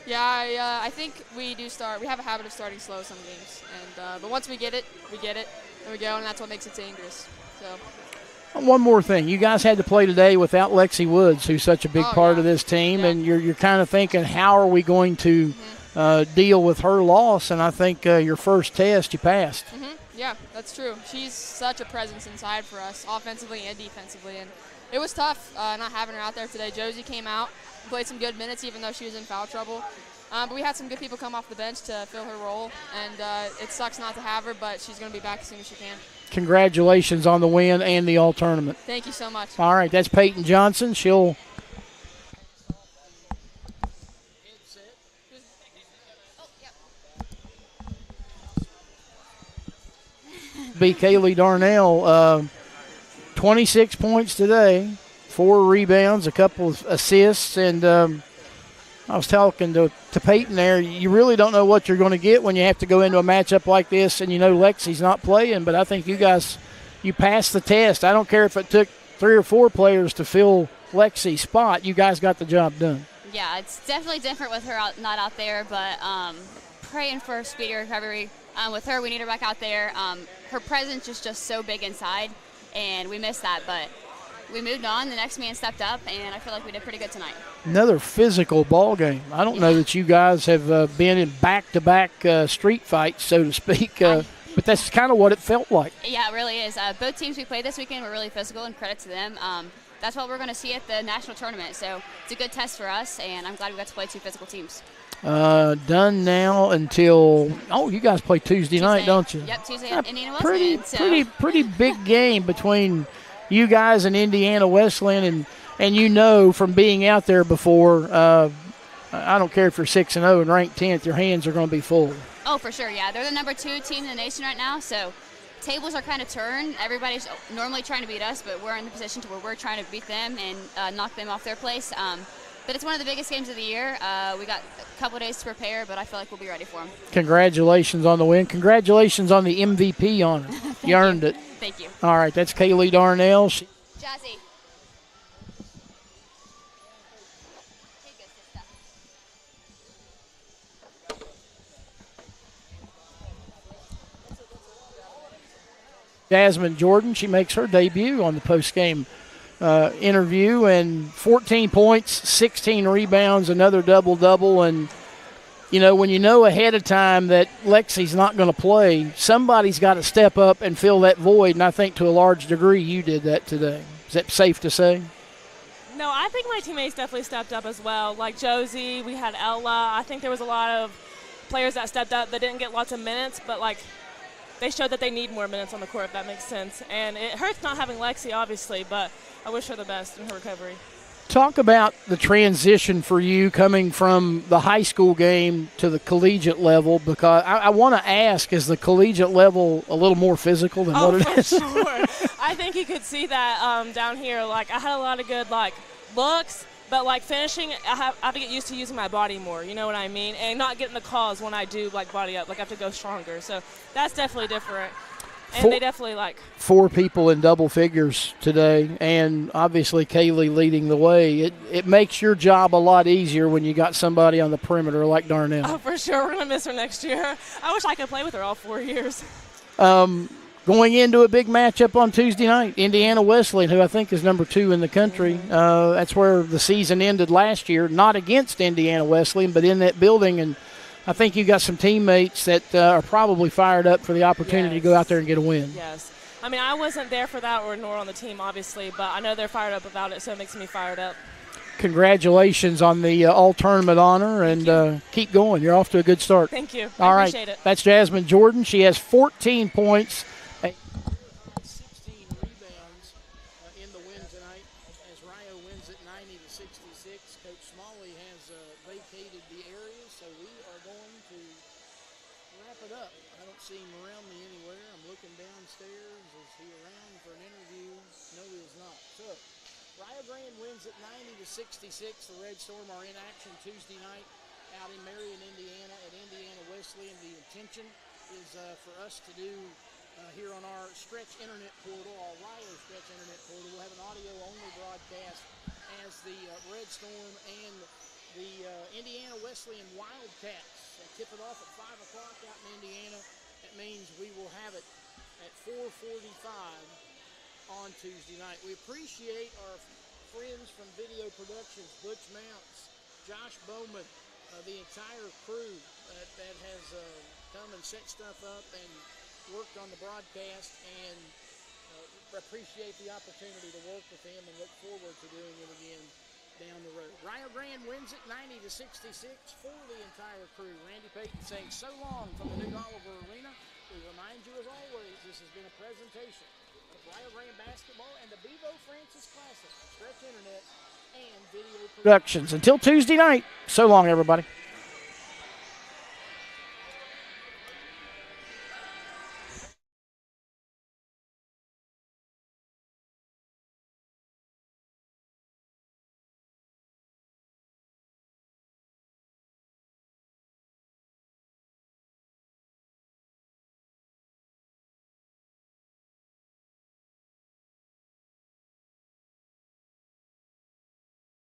Yeah, I think we have a habit of starting slow some games, and but once we get it, and we go, and that's what makes it dangerous. So. One more thing. You guys had to play today without Lexi Woods, who's such a big part of this team, and you're kind of thinking, how are we going to deal with her loss? And I think your first test, you passed. Yeah, that's true. She's such a presence inside for us, offensively and defensively, and it was tough not having her out there today. Josie came out, played some good minutes, even though she was in foul trouble. But we had some good people come off the bench to fill her role, and it sucks not to have her, but she's going to be back as soon as she can. Congratulations on the win and the all-tournament. Thank you so much. All right, that's Peyton Johnson. She'll be Kaylee Darnell. 26 points today, 4 rebounds, a couple of assists, and I was talking to Peyton there. You really don't know what you're going to get when you have to go into a matchup like this, and you know Lexi's not playing, but I think you passed the test. I don't care if it took 3 or 4 players to fill Lexi's spot. You guys got the job done. Yeah, it's definitely different with her not out there, but praying for a speedy recovery. With her, we need her back out there. Her presence is just so big inside, and we missed that, but we moved on. The next man stepped up, and I feel like we did pretty good tonight. Another physical ball game. I don't know that you guys have been in back-to-back street fights, so to speak, but that's kind of what it felt like. Yeah, it really is. Both teams we played this weekend were really physical, and credit to them. That's what we're going to see at the national tournament, so it's a good test for us, and I'm glad we got to play 2 physical teams. Done now until you guys play Tuesday night, don't you? Yep, Tuesday at Indiana Wesleyan. Pretty big game between you guys in Indiana Wesleyan, and you know from being out there before, I don't care if you're 6-0 and ranked 10th, your hands are going to be full. Oh, for sure, yeah. They're the number 2 team in the nation right now, so tables are kind of turned. Everybody's normally trying to beat us, but we're in the position to where we're trying to beat them and knock them off their place. But it's one of the biggest games of the year. We got a couple days to prepare, but I feel like we'll be ready for them. Congratulations on the win. Congratulations on the MVP honor. You earned it. Thank you. All right, that's Kaylee Darnell. Jazzy. Jasmine Jordan, she makes her debut on the postgame interview, and 14 points, 16 rebounds, another double-double. And, you know, when you know ahead of time that Lexi's not going to play, somebody's got to step up and fill that void, and I think to a large degree you did that today. Is that safe to say? No, I think my teammates definitely stepped up as well. Like Josie, we had Ella. I think there was a lot of players that stepped up that didn't get lots of minutes, but, like, they showed that they need more minutes on the court, if that makes sense. And it hurts not having Lexi, obviously, but I wish her the best in her recovery. Talk about the transition for you coming from the high school game to the collegiate level, because I want to ask, is the collegiate level a little more physical than what it is? Oh, for sure. I think you could see that down here. Like, I had a lot of good, like, looks, but, like, finishing, I have to get used to using my body more, you know what I mean? And not getting the calls when I do, like, body up. Like, I have to go stronger. So that's definitely different. And they definitely, like. 4 people in double figures today, and obviously Kaylee leading the way. It makes your job a lot easier when you got somebody on the perimeter like Darnell. Oh, for sure. We're going to miss her next year. I wish I could play with her all 4 years. Going into a big matchup on Tuesday night, Indiana Wesleyan, who I think is number 2 in the country. That's where the season ended last year, not against Indiana Wesleyan, but in that building. And I think you got some teammates that are probably fired up for the opportunity to go out there and get a win. Yes. I mean, I wasn't there for that nor on the team, obviously, but I know they're fired up about it, so it makes me fired up. Congratulations on the all-tournament honor, and keep going. You're off to a good start. Thank you. All right. Appreciate it. That's Jasmine Jordan. She has 14 points. 16 rebounds in the win tonight as Rio wins at 90-66. Coach Smalley has vacated the area, so we are going to wrap it up. I don't see him around me anywhere. I'm looking downstairs. Is he around for an interview? No, he is not. So Rio Grande wins at 90-66. The Red Storm are in action Tuesday night out in Marion, Indiana at Indiana Wesleyan. The intention is for us to do here on our Stretch Internet portal, our Rio Stretch Internet portal. We'll have an audio-only broadcast as the Red Storm and the Indiana Wesleyan Wildcats tip it off at 5 o'clock out in Indiana. That means we will have it at 4:45 on Tuesday night. We appreciate our friends from Video Productions, Butch Mounts, Josh Bowman, the entire crew that has come and set stuff up and worked on the broadcast, and appreciate the opportunity to work with them and look forward to doing it again down the road. Rio Grande wins it 90-66 for the entire crew. Randy Payton saying so long from the new Oliver Arena. We remind you, as always, this has been a presentation of Rio Grande basketball and the Bevo Francis Classic, Stretch Internet, and Video Productions. Until Tuesday night, so long, everybody.